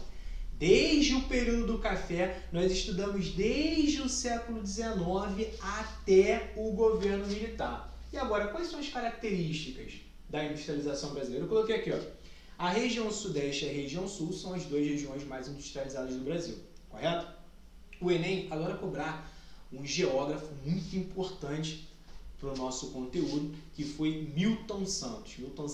Desde o período do café, nós estudamos desde o século XIX até o governo militar. E agora, quais são as características da industrialização brasileira? Eu coloquei aqui, ó. A região sudeste e a região sul são as duas regiões mais industrializadas do Brasil, correto? O Enem adora cobrar um geógrafo muito importante para o nosso conteúdo, que foi Milton Santos. Milton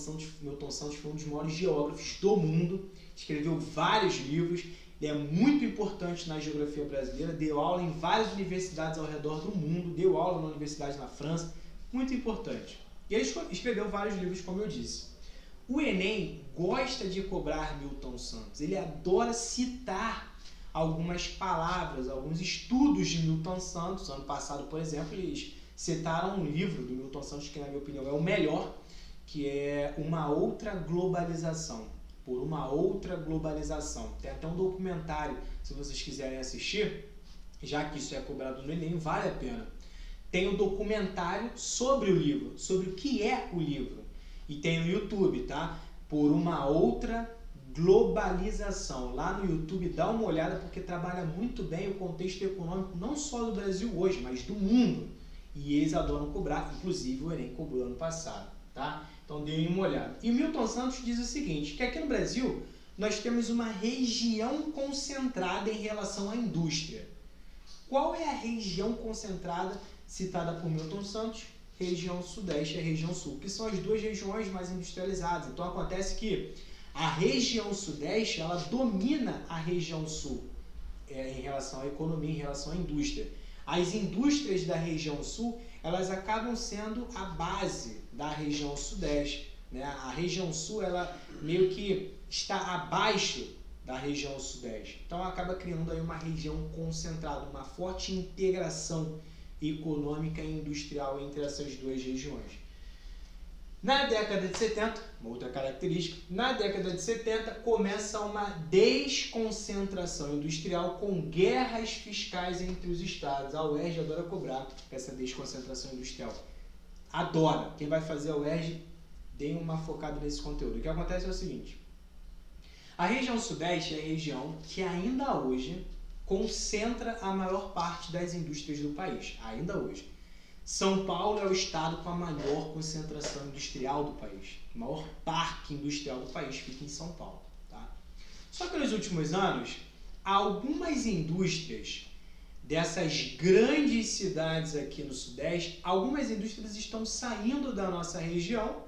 Santos foi um dos maiores geógrafos do mundo, escreveu vários livros, ele é muito importante na geografia brasileira, deu aula em várias universidades ao redor do mundo, deu aula na universidade na França, muito importante. E ele escreveu vários livros, como eu disse. O Enem gosta de cobrar Milton Santos, ele adora citar algumas palavras, alguns estudos de Milton Santos. Ano passado, por exemplo, eles citaram um livro do Milton Santos que, na minha opinião, é o melhor, que é Uma Outra Globalização. Por uma outra globalização. Tem até um documentário, se vocês quiserem assistir, já que isso é cobrado no Enem, vale a pena. Tem um documentário sobre o livro, sobre o que é o livro. E tem no YouTube, tá? Por uma outra globalização. Lá no YouTube, dá uma olhada, porque trabalha muito bem o contexto econômico, não só do Brasil hoje, mas do mundo. E eles adoram cobrar, inclusive o Enem cobrou ano passado, tá? Então deem uma olhada. E Milton Santos diz o seguinte, que aqui no Brasil nós temos uma região concentrada em relação à indústria. Qual é a região concentrada citada por Milton Santos? Região Sudeste e a região Sul, que são as duas regiões mais industrializadas. Então acontece que a região Sudeste ela domina a região Sul em relação à economia, em relação à indústria. As indústrias da região Sul elas acabam sendo a base da região Sudeste, né? A região Sul ela meio que está abaixo da região Sudeste. Então acaba criando aí uma região concentrada, uma forte integração econômica e industrial entre essas duas regiões. Na década de 70, uma outra característica, na década de 70 começa uma desconcentração industrial com guerras fiscais entre os estados. A UERJ adora cobrar essa desconcentração industrial. Adora. Quem vai fazer a UERJ, dê uma focada nesse conteúdo. O que acontece é o seguinte. A região Sudeste é a região que ainda hoje concentra a maior parte das indústrias do país. Ainda hoje. São Paulo é o estado com a maior concentração industrial do país. O maior parque industrial do país fica em São Paulo. Tá? Só que nos últimos anos, algumas indústrias dessas grandes cidades aqui no Sudeste, algumas indústrias estão saindo da nossa região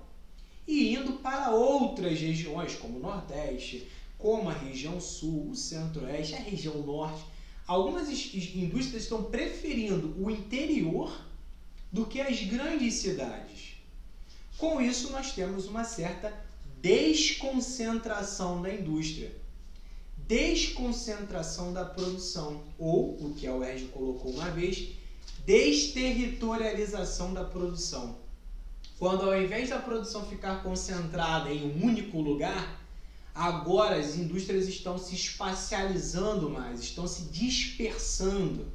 e indo para outras regiões, como o Nordeste, como a região Sul, o Centro-Oeste, a região Norte. Algumas indústrias estão preferindo o interior do que as grandes cidades. Com isso, nós temos uma certa desconcentração da indústria, desconcentração da produção, ou, o que a UERJ colocou uma vez, desterritorialização da produção. Quando ao invés da produção ficar concentrada em um único lugar, agora as indústrias estão se espacializando mais, estão se dispersando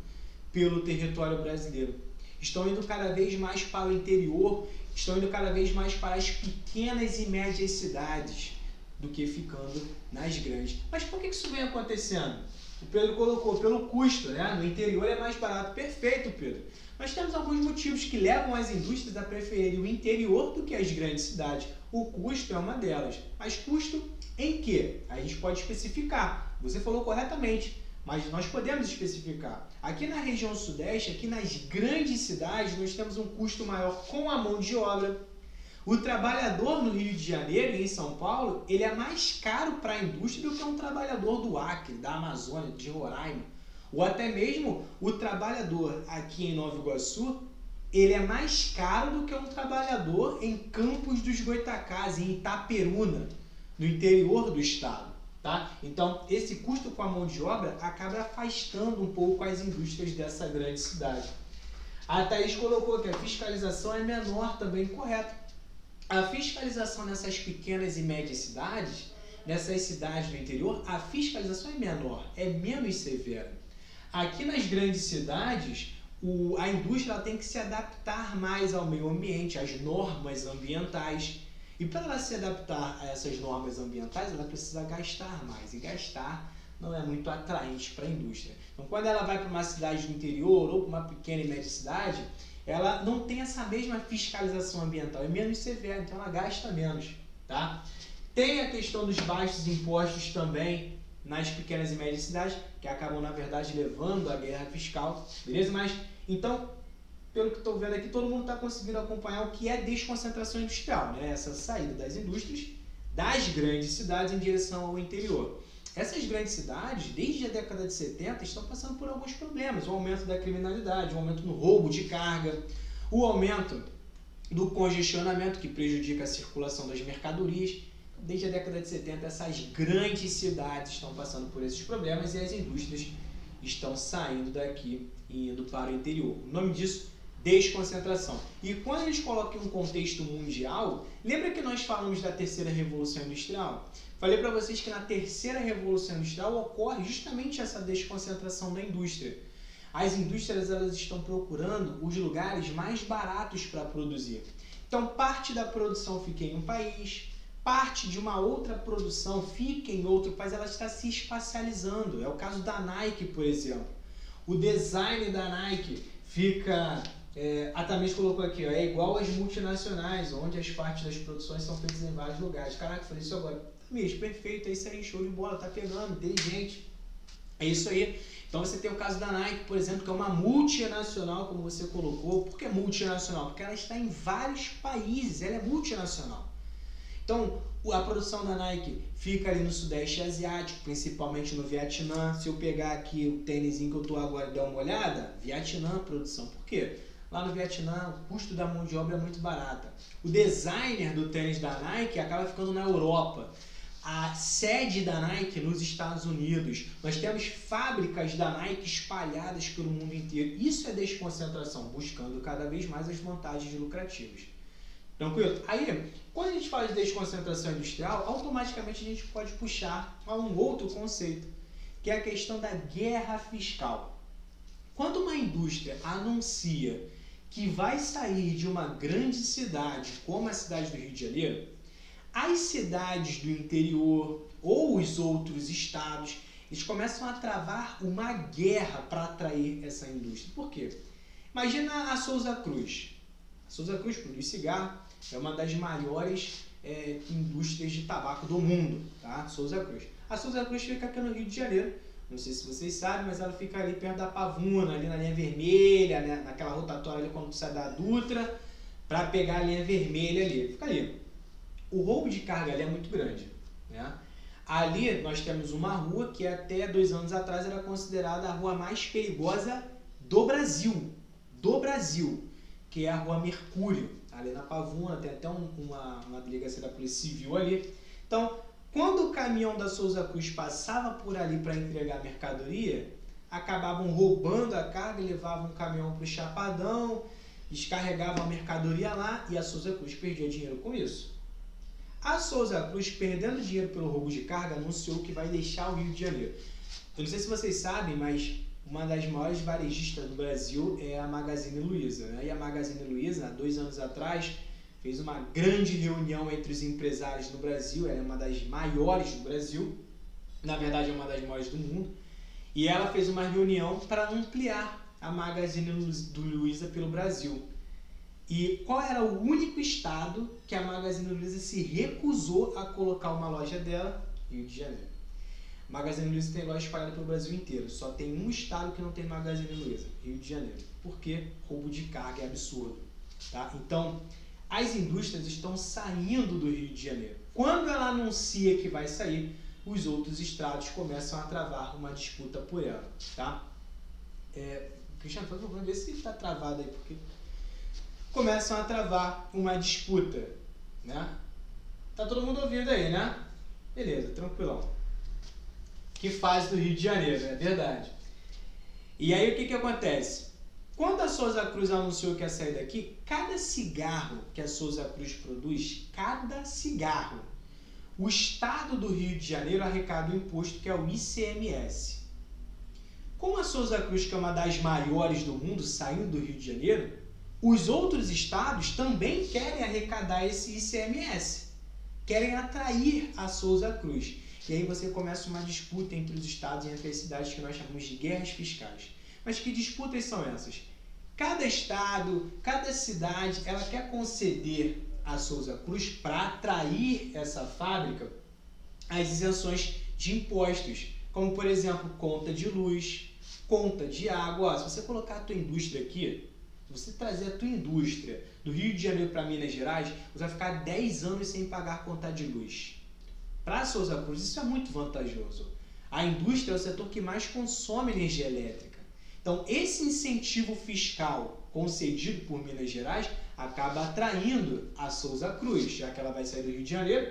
pelo território brasileiro. Estão indo cada vez mais para o interior, estão indo cada vez mais para as pequenas e médias cidades do que ficando nas grandes. Mas por que isso vem acontecendo? O Pedro colocou pelo custo, né? No interior é mais barato. Perfeito, Pedro. Mas temos alguns motivos que levam as indústrias a preferirem o interior do que as grandes cidades. O custo é uma delas. Mas custo em quê? A gente pode especificar. Você falou corretamente. Mas nós podemos especificar. Aqui na região Sudeste, aqui nas grandes cidades, nós temos um custo maior com a mão de obra, O trabalhador no Rio de Janeiro e em São Paulo, ele é mais caro para a indústria do que um trabalhador do Acre, da Amazônia, de Roraima. Ou até mesmo o trabalhador aqui em Nova Iguaçu, ele é mais caro do que um trabalhador em Campos dos Goytacazes, em Itaperuna, no interior do estado. Tá? Então, esse custo com a mão de obra acaba afastando um pouco as indústrias dessa grande cidade. A Thaís colocou que a fiscalização é menor também, correto. A fiscalização nessas pequenas e médias cidades, nessas cidades do interior, a fiscalização é menor, é menos severa. Aqui nas grandes cidades, a indústria ela tem que se adaptar mais ao meio ambiente, às normas ambientais. E para ela se adaptar a essas normas ambientais, ela precisa gastar mais. E gastar não é muito atraente para a indústria. Então, quando ela vai para uma cidade do interior ou para uma pequena e média cidade, ela não tem essa mesma fiscalização ambiental, é menos severa, então ela gasta menos. Tá? Tem a questão dos baixos impostos também nas pequenas e médias cidades, que acabam, na verdade, levando à guerra fiscal. Beleza? Mas, então, pelo que estou vendo aqui, todo mundo está conseguindo acompanhar o que é desconcentração industrial, né? Essa saída das indústrias das grandes cidades em direção ao interior. Essas grandes cidades, desde a década de 70, estão passando por alguns problemas. O aumento da criminalidade, o aumento no roubo de carga, o aumento do congestionamento, que prejudica a circulação das mercadorias. Desde a década de 70, essas grandes cidades estão passando por esses problemas e as indústrias estão saindo daqui e indo para o interior. O nome disso, desconcentração. E quando a gente coloca em um contexto mundial, lembra que nós falamos da terceira revolução industrial? Falei para vocês que na terceira revolução industrial ocorre justamente essa desconcentração da indústria. As indústrias elas estão procurando os lugares mais baratos para produzir. Então, parte da produção fica em um país, parte de uma outra produção fica em outro país, ela está se espacializando. É o caso da Nike, por exemplo. O design da Nike fica... a Tamires colocou aqui, ó, é igual às multinacionais, onde as partes das produções são feitas em vários lugares. Caraca, falei isso agora. Tamires, perfeito, é isso aí, show de bola, tá pegando, inteligente. É isso aí. Então você tem o caso da Nike, por exemplo, que é uma multinacional, como você colocou. Por que multinacional? Porque ela está em vários países, ela é multinacional. Então, a produção da Nike fica ali no Sudeste Asiático, principalmente no Vietnã. Se eu pegar aqui o tênisinho que eu estou agora e dar uma olhada, Vietnã produção. Por quê? Lá no Vietnã, o custo da mão de obra é muito barata. O designer do tênis da Nike acaba ficando na Europa. A sede da Nike nos Estados Unidos. Nós temos fábricas da Nike espalhadas pelo mundo inteiro. Isso é desconcentração, buscando cada vez mais as vantagens lucrativas. Tranquilo? Aí, quando a gente fala de desconcentração industrial, automaticamente a gente pode puxar a um outro conceito, que é a questão da guerra fiscal. Quando uma indústria anuncia que vai sair de uma grande cidade, como a cidade do Rio de Janeiro, as cidades do interior ou os outros estados, eles começam a travar uma guerra para atrair essa indústria. Por quê? Imagina a Souza Cruz. A Souza Cruz produz cigarro, é uma das maiores indústrias de tabaco do mundo, tá? Souza Cruz. A Souza Cruz fica aqui no Rio de Janeiro. Não sei se vocês sabem, mas ela fica ali perto da Pavuna, ali na linha vermelha, né? Naquela rotatória ali quando tu sai da Dutra, para pegar a linha vermelha ali. Fica ali. O roubo de carga ali é muito grande, né? Ali nós temos uma rua que até 2 anos atrás era considerada a rua mais perigosa do Brasil, que é a Rua Mercúrio, ali na Pavuna, tem até uma delegacia da Polícia Civil ali. Então, quando o caminhão da Souza Cruz passava por ali para entregar a mercadoria, acabavam roubando a carga, levavam o caminhão para o Chapadão, descarregavam a mercadoria lá e a Souza Cruz perdia dinheiro com isso. A Souza Cruz, perdendo dinheiro pelo roubo de carga, anunciou que vai deixar o Rio de Janeiro. Eu não sei se vocês sabem, mas uma das maiores varejistas do Brasil é a Magazine Luiza, né? E a Magazine Luiza, há 2 anos atrás, fez uma grande reunião entre os empresários no Brasil. Ela é uma das maiores do Brasil, na verdade é uma das maiores do mundo, e ela fez uma reunião para ampliar a Magazine Luiza pelo Brasil. E qual era o único estado que a Magazine Luiza se recusou a colocar uma loja dela? Rio de Janeiro. A Magazine Luiza tem loja espalhada pelo Brasil inteiro. Só tem um estado que não tem Magazine Luiza, Rio de Janeiro. Por quê? Roubo de carga é absurdo. Tá? Então, as indústrias estão saindo do Rio de Janeiro. Quando ela anuncia que vai sair, os outros estados começam a travar uma disputa por ela, tá? Cristiano, faz um favor, vê se está travado aí, porque começam a travar uma disputa, né? Tá todo mundo ouvindo aí, né? Beleza, tranquilão. Que fase do Rio de Janeiro, é verdade. E aí o que acontece? Quando a Souza Cruz anunciou que ia sair daqui, cada cigarro que a Souza Cruz produz, cada cigarro, o estado do Rio de Janeiro arrecada o imposto que é o ICMS. Como a Souza Cruz, que é uma das maiores do mundo, saiu do Rio de Janeiro, os outros estados também querem arrecadar esse ICMS, querem atrair a Souza Cruz. E aí você começa uma disputa entre os estados e entre as cidades que nós chamamos de guerras fiscais. Mas que disputas são essas? Cada estado, cada cidade, ela quer conceder à Souza Cruz, para atrair essa fábrica, as isenções de impostos, como por exemplo, conta de luz, conta de água. Ó, se você colocar a tua indústria aqui, se você trazer a tua indústria do Rio de Janeiro para Minas Gerais, você vai ficar 10 anos sem pagar conta de luz. Para a Souza Cruz, isso é muito vantajoso. A indústria é o setor que mais consome energia elétrica. Então, esse incentivo fiscal concedido por Minas Gerais acaba atraindo a Souza Cruz, já que ela vai sair do Rio de Janeiro.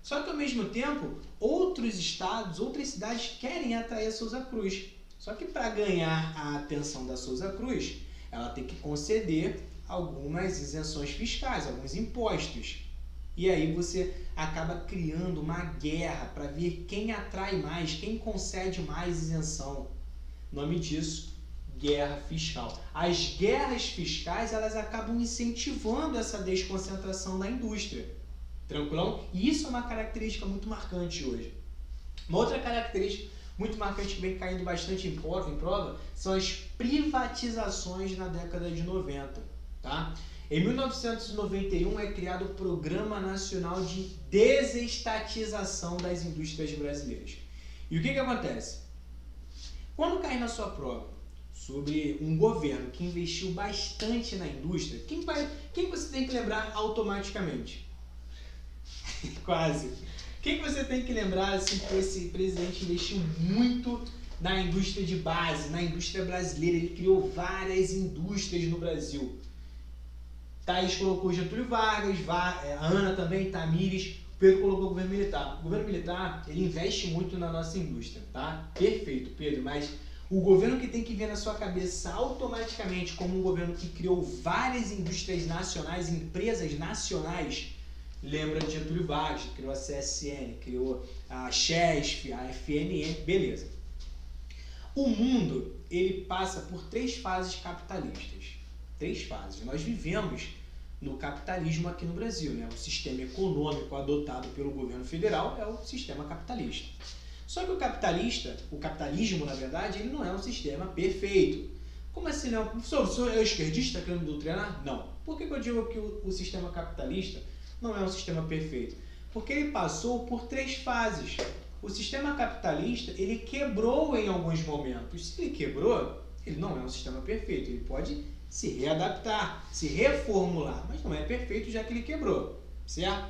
Só que, ao mesmo tempo, outros estados, outras cidades querem atrair a Souza Cruz. Só que, para ganhar a atenção da Souza Cruz, ela tem que conceder algumas isenções fiscais, alguns impostos. E aí você acaba criando uma guerra para ver quem atrai mais, quem concede mais isenção. O nome disso, guerra fiscal. As guerras fiscais, elas acabam incentivando essa desconcentração da indústria. Tranquilão? E isso é uma característica muito marcante hoje. Uma outra característica muito marcante que vem caindo bastante em prova são as privatizações na década de 90. Tá? Em 1991 é criado o Programa Nacional de Desestatização das Indústrias Brasileiras. E o que acontece? Quando cair na sua prova sobre um governo que investiu bastante na indústria, quem você tem que lembrar automaticamente? Quase. Quem você tem que lembrar assim, que esse presidente investiu muito na indústria de base, na indústria brasileira? Ele criou várias indústrias no Brasil. Thaís colocou Getúlio Vargas, a Ana também, Tamires, o Pedro colocou o governo militar. O governo militar, ele investe muito na nossa indústria, tá? Perfeito, Pedro, mas o governo que tem que vir na sua cabeça automaticamente como um governo que criou várias indústrias nacionais, empresas nacionais, lembra de Getúlio Vargas, criou a CSN, criou a Chesf, a FNE, beleza. O mundo, ele passa por 3 fases capitalistas. 3 fases. Nós vivemos no capitalismo aqui no Brasil, né? O sistema econômico adotado pelo governo federal é o sistema capitalista. Só que o capitalismo, na verdade, ele não é um sistema perfeito. Como assim não? Professor, o senhor é esquerdista querendo doutrinar? Não. Por que eu digo que o sistema capitalista não é um sistema perfeito? Porque ele passou por 3 fases. O sistema capitalista, ele quebrou em alguns momentos. Se ele quebrou, ele não é um sistema perfeito. Ele pode se readaptar, se reformular, mas não é perfeito já que ele quebrou, certo?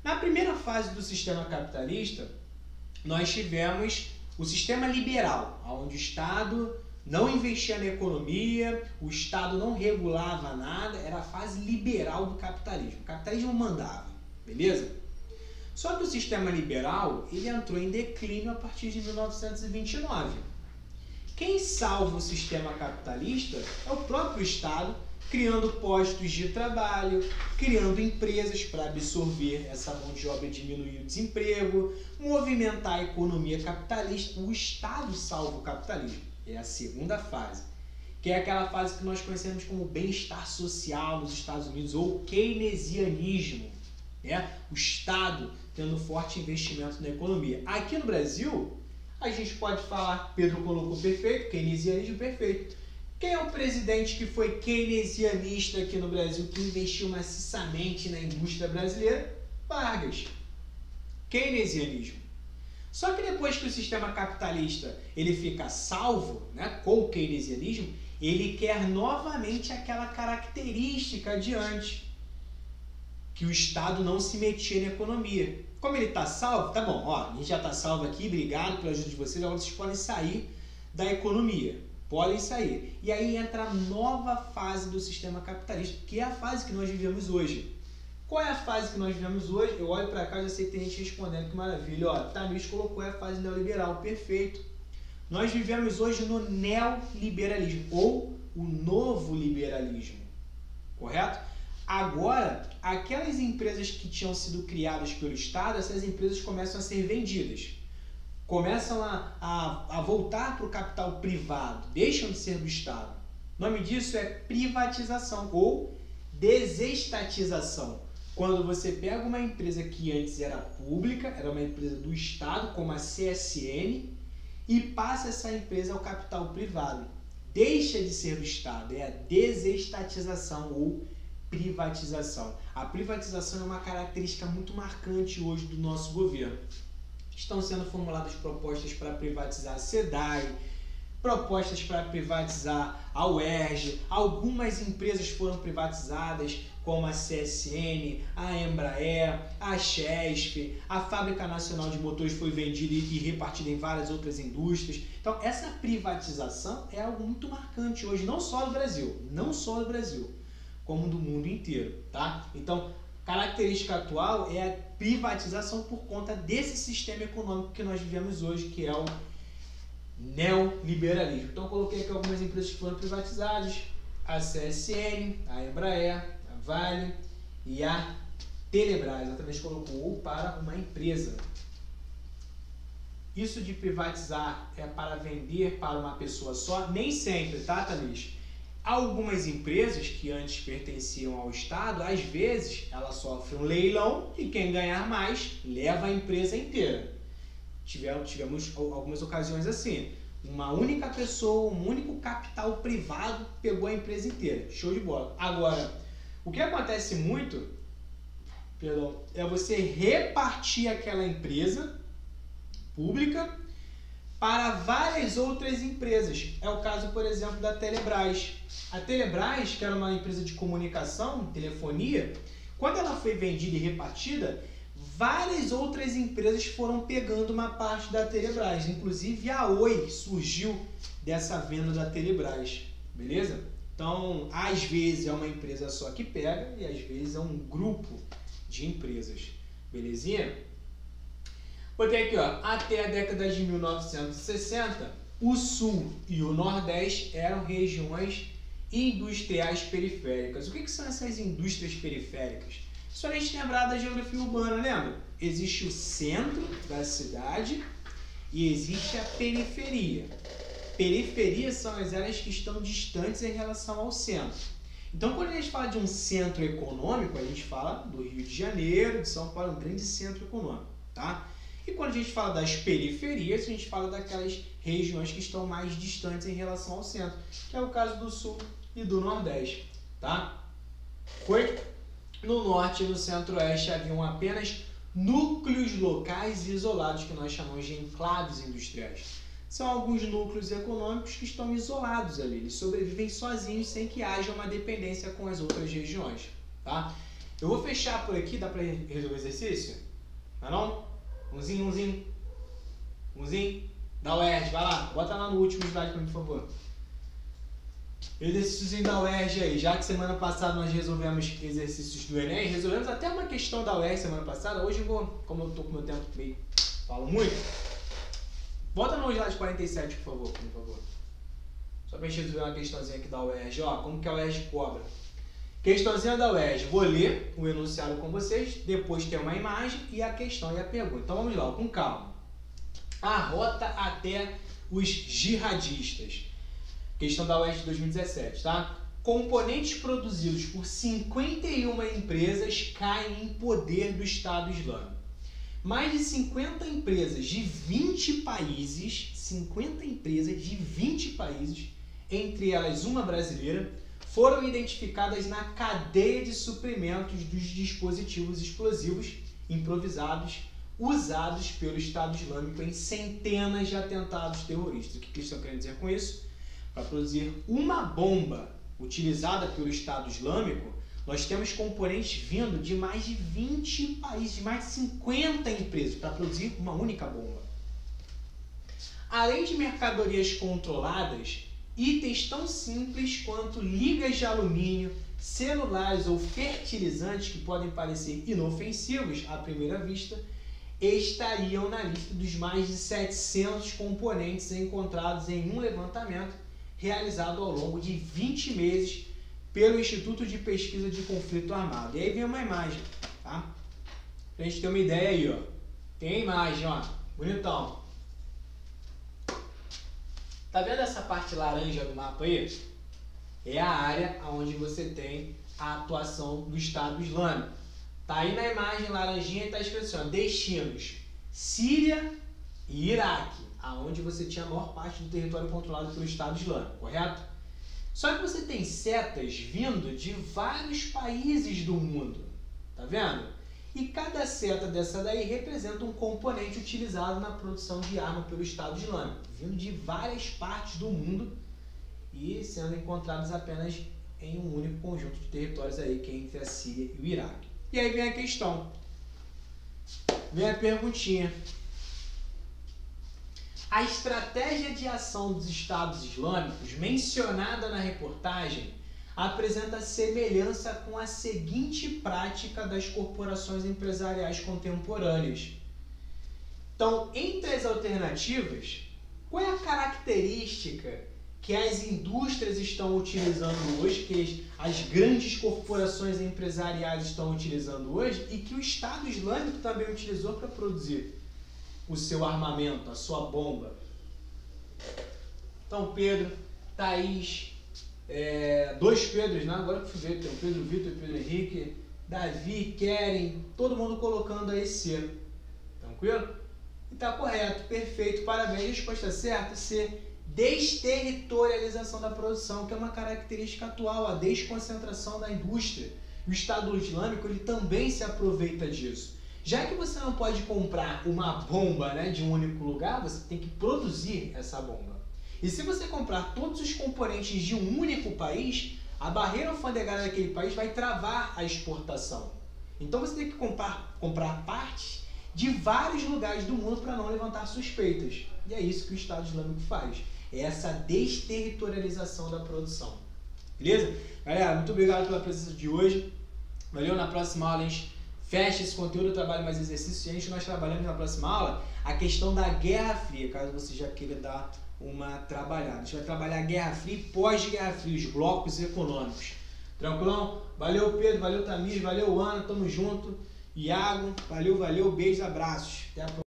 Na primeira fase do sistema capitalista, nós tivemos o sistema liberal, onde o Estado não investia na economia, o Estado não regulava nada, era a fase liberal do capitalismo. O capitalismo mandava, beleza? Só que o sistema liberal, ele entrou em declínio a partir de 1929. Quem salva o sistema capitalista é o próprio Estado, criando postos de trabalho, criando empresas para absorver essa mão de obra e diminuir o desemprego, movimentar a economia capitalista. O Estado salva o capitalismo. É a segunda fase, que é aquela fase que nós conhecemos como bem-estar social nos Estados Unidos, ou keynesianismo, né? O Estado tendo forte investimento na economia. Aqui no Brasil, a gente pode falar, Pedro colocou perfeito, keynesianismo perfeito. Quem é o presidente que foi keynesianista aqui no Brasil, que investiu maciçamente na indústria brasileira? Vargas. Keynesianismo. Só que depois que o sistema capitalista ele fica salvo, né, com o keynesianismo, ele quer novamente aquela característica de antes. que o Estado não se metia na economia. Como ele está salvo, tá bom, ó, a gente já está salvo aqui, obrigado pela ajuda de vocês, agora vocês podem sair da economia, podem sair. E aí entra a nova fase do sistema capitalista, que é a fase que nós vivemos hoje. Qual é a fase que nós vivemos hoje? Eu olho para cá e já sei que tem gente respondendo, que maravilha, ó, Tamires colocou a fase neoliberal, perfeito. Nós vivemos hoje no neoliberalismo, ou o novo liberalismo, correto? Agora, aquelas empresas que tinham sido criadas pelo Estado, essas empresas começam a ser vendidas. Começam a voltar para o capital privado, deixam de ser do Estado. O nome disso é privatização ou desestatização. Quando você pega uma empresa que antes era pública, era uma empresa do Estado, como a CSN, e passa essa empresa ao capital privado. Deixa de ser do Estado, é a desestatização ou privatização. A privatização é uma característica muito marcante hoje do nosso governo. Estão sendo formuladas propostas para privatizar a SEDAI, propostas para privatizar a UERJ, algumas empresas foram privatizadas, como a CSN, a Embraer, a Chesf, a Fábrica Nacional de Motores foi vendida e repartida em várias outras indústrias. Então, essa privatização é algo muito marcante hoje, não só do Brasil, como do mundo inteiro, tá? Então, característica atual é a privatização por conta desse sistema econômico que nós vivemos hoje, que é o neoliberalismo. Então, eu coloquei aqui algumas empresas que foram privatizadas, a CSN, a Embraer, a Vale e a Telebrás. Ela também colocou para uma empresa. Isso de privatizar é para vender para uma pessoa só? Nem sempre, tá, Tamires? Algumas empresas que antes pertenciam ao Estado, às vezes, elas sofrem um leilão e quem ganhar mais leva a empresa inteira. Tivemos algumas ocasiões assim. Uma única pessoa, um único capital privado pegou a empresa inteira. Show de bola. Agora, o que acontece muito, é você repartir aquela empresa pública para várias outras empresas. É o caso, por exemplo, da Telebrás. A Telebrás, que era uma empresa de comunicação, telefonia, quando ela foi vendida e repartida, várias outras empresas foram pegando uma parte da Telebrás. Inclusive a Oi surgiu dessa venda da Telebrás. Beleza? Então, às vezes é uma empresa só que pega e às vezes é um grupo de empresas. Belezinha? Botei aqui, ó, até a década de 1960, o Sul e o Nordeste eram regiões industriais periféricas. O que são essas indústrias periféricas? Só a gente lembrar da geografia urbana, lembra? Existe o centro da cidade e existe a periferia. Periferias são as áreas que estão distantes em relação ao centro. Então, quando a gente fala de um centro econômico, a gente fala do Rio de Janeiro, de São Paulo, um grande centro econômico, tá? E quando a gente fala das periferias, a gente fala daquelas regiões que estão mais distantes em relação ao centro, que é o caso do Sul e do Nordeste, tá? Foi? No Norte e no Centro-Oeste haviam apenas núcleos locais isolados, que nós chamamos de enclaves industriais. São alguns núcleos econômicos que estão isolados ali, eles sobrevivem sozinhos sem que haja uma dependência com as outras regiões, tá? Eu vou fechar por aqui, dá para resolver o exercício? Não é não? Umzinho. Da UERJ, vai lá, bota lá no último slide para mim, por favor. Exercíciozinho da UERJ aí, já que semana passada nós resolvemos exercícios do Enem, resolvemos até uma questão da UERJ semana passada, hoje eu vou, como eu estou com o meu tempo meio, falo muito, volta no slide 47, por favor. Só para a gente resolver uma questãozinha aqui da UERJ, ó, como que a UERJ cobra. Questãozinha da UERJ, vou ler o enunciado com vocês, depois tem uma imagem e a questão e a pergunta. Então vamos lá, com calma. A rota até os jihadistas. Questão da UERJ de 2017, tá? Componentes produzidos por 51 empresas caem em poder do Estado Islâmico. Mais de 50 empresas de 20 países, entre elas uma brasileira, foram identificadas na cadeia de suprimentos dos dispositivos explosivos improvisados usados pelo Estado Islâmico em centenas de atentados terroristas. O que eles estão querendo dizer com isso? Para produzir uma bomba utilizada pelo Estado Islâmico, nós temos componentes vindo de mais de 20 países, de mais de 50 empresas para produzir uma única bomba. Além de mercadorias controladas, itens tão simples quanto ligas de alumínio, celulares ou fertilizantes que podem parecer inofensivos à primeira vista, estariam na lista dos mais de 700 componentes encontrados em um levantamento realizado ao longo de 20 meses pelo Instituto de Pesquisa de Conflito Armado. E aí vem uma imagem, tá? Pra gente ter uma ideia aí, ó. Tem a imagem, ó. Bonitão. Tá vendo essa parte laranja do mapa aí? É a área onde você tem a atuação do Estado Islâmico. Tá aí na imagem laranjinha e tá escrito assim, ó, destinos Síria e Iraque, aonde você tinha a maior parte do território controlado pelo Estado Islâmico, correto? Só que você tem setas vindo de vários países do mundo, tá vendo? E cada seta dessa daí representa um componente utilizado na produção de arma pelo Estado Islâmico, vindo de várias partes do mundo e sendo encontrados apenas em um único conjunto de territórios aí, que é entre a Síria e o Iraque. E aí vem a questão, vem a perguntinha. A estratégia de ação dos Estados Islâmicos, mencionada na reportagem, apresenta semelhança com a seguinte prática das corporações empresariais contemporâneas. Então, entre as alternativas, qual é a característica que as indústrias estão utilizando hoje, que as grandes corporações empresariais estão utilizando hoje e que o Estado Islâmico também utilizou para produzir o seu armamento, a sua bomba? Então, Pedro, Thaís, dois Pedros, né? Agora que eu fui ver, tem o Pedro Vitor e o Pedro Henrique, Davi, Keren, todo mundo colocando aí C. Tranquilo? E tá correto, perfeito, parabéns. A resposta certa é C. Desterritorialização da produção, que é uma característica atual, a desconcentração da indústria. O Estado Islâmico ele também se aproveita disso. Já que você não pode comprar uma bomba, né, de um único lugar, você tem que produzir essa bomba. E se você comprar todos os componentes de um único país, a barreira alfandegária daquele país vai travar a exportação. Então você tem que comprar partes de vários lugares do mundo para não levantar suspeitas. E é isso que o Estado Islâmico faz. É essa desterritorialização da produção. Beleza? Galera, muito obrigado pela presença de hoje. Valeu, na próxima aula a gente fecha esse conteúdo, eu trabalho mais exercícios. Nós trabalhamos na próxima aula a questão da Guerra Fria, caso você já queira dar uma trabalhada. A gente vai trabalhar a Guerra Fria e pós-Guerra Fria, os blocos econômicos. Tranquilão? Valeu, Pedro, valeu, Tamir, valeu, Ana, tamo junto. Iago, valeu, beijos, abraços. Até a próxima.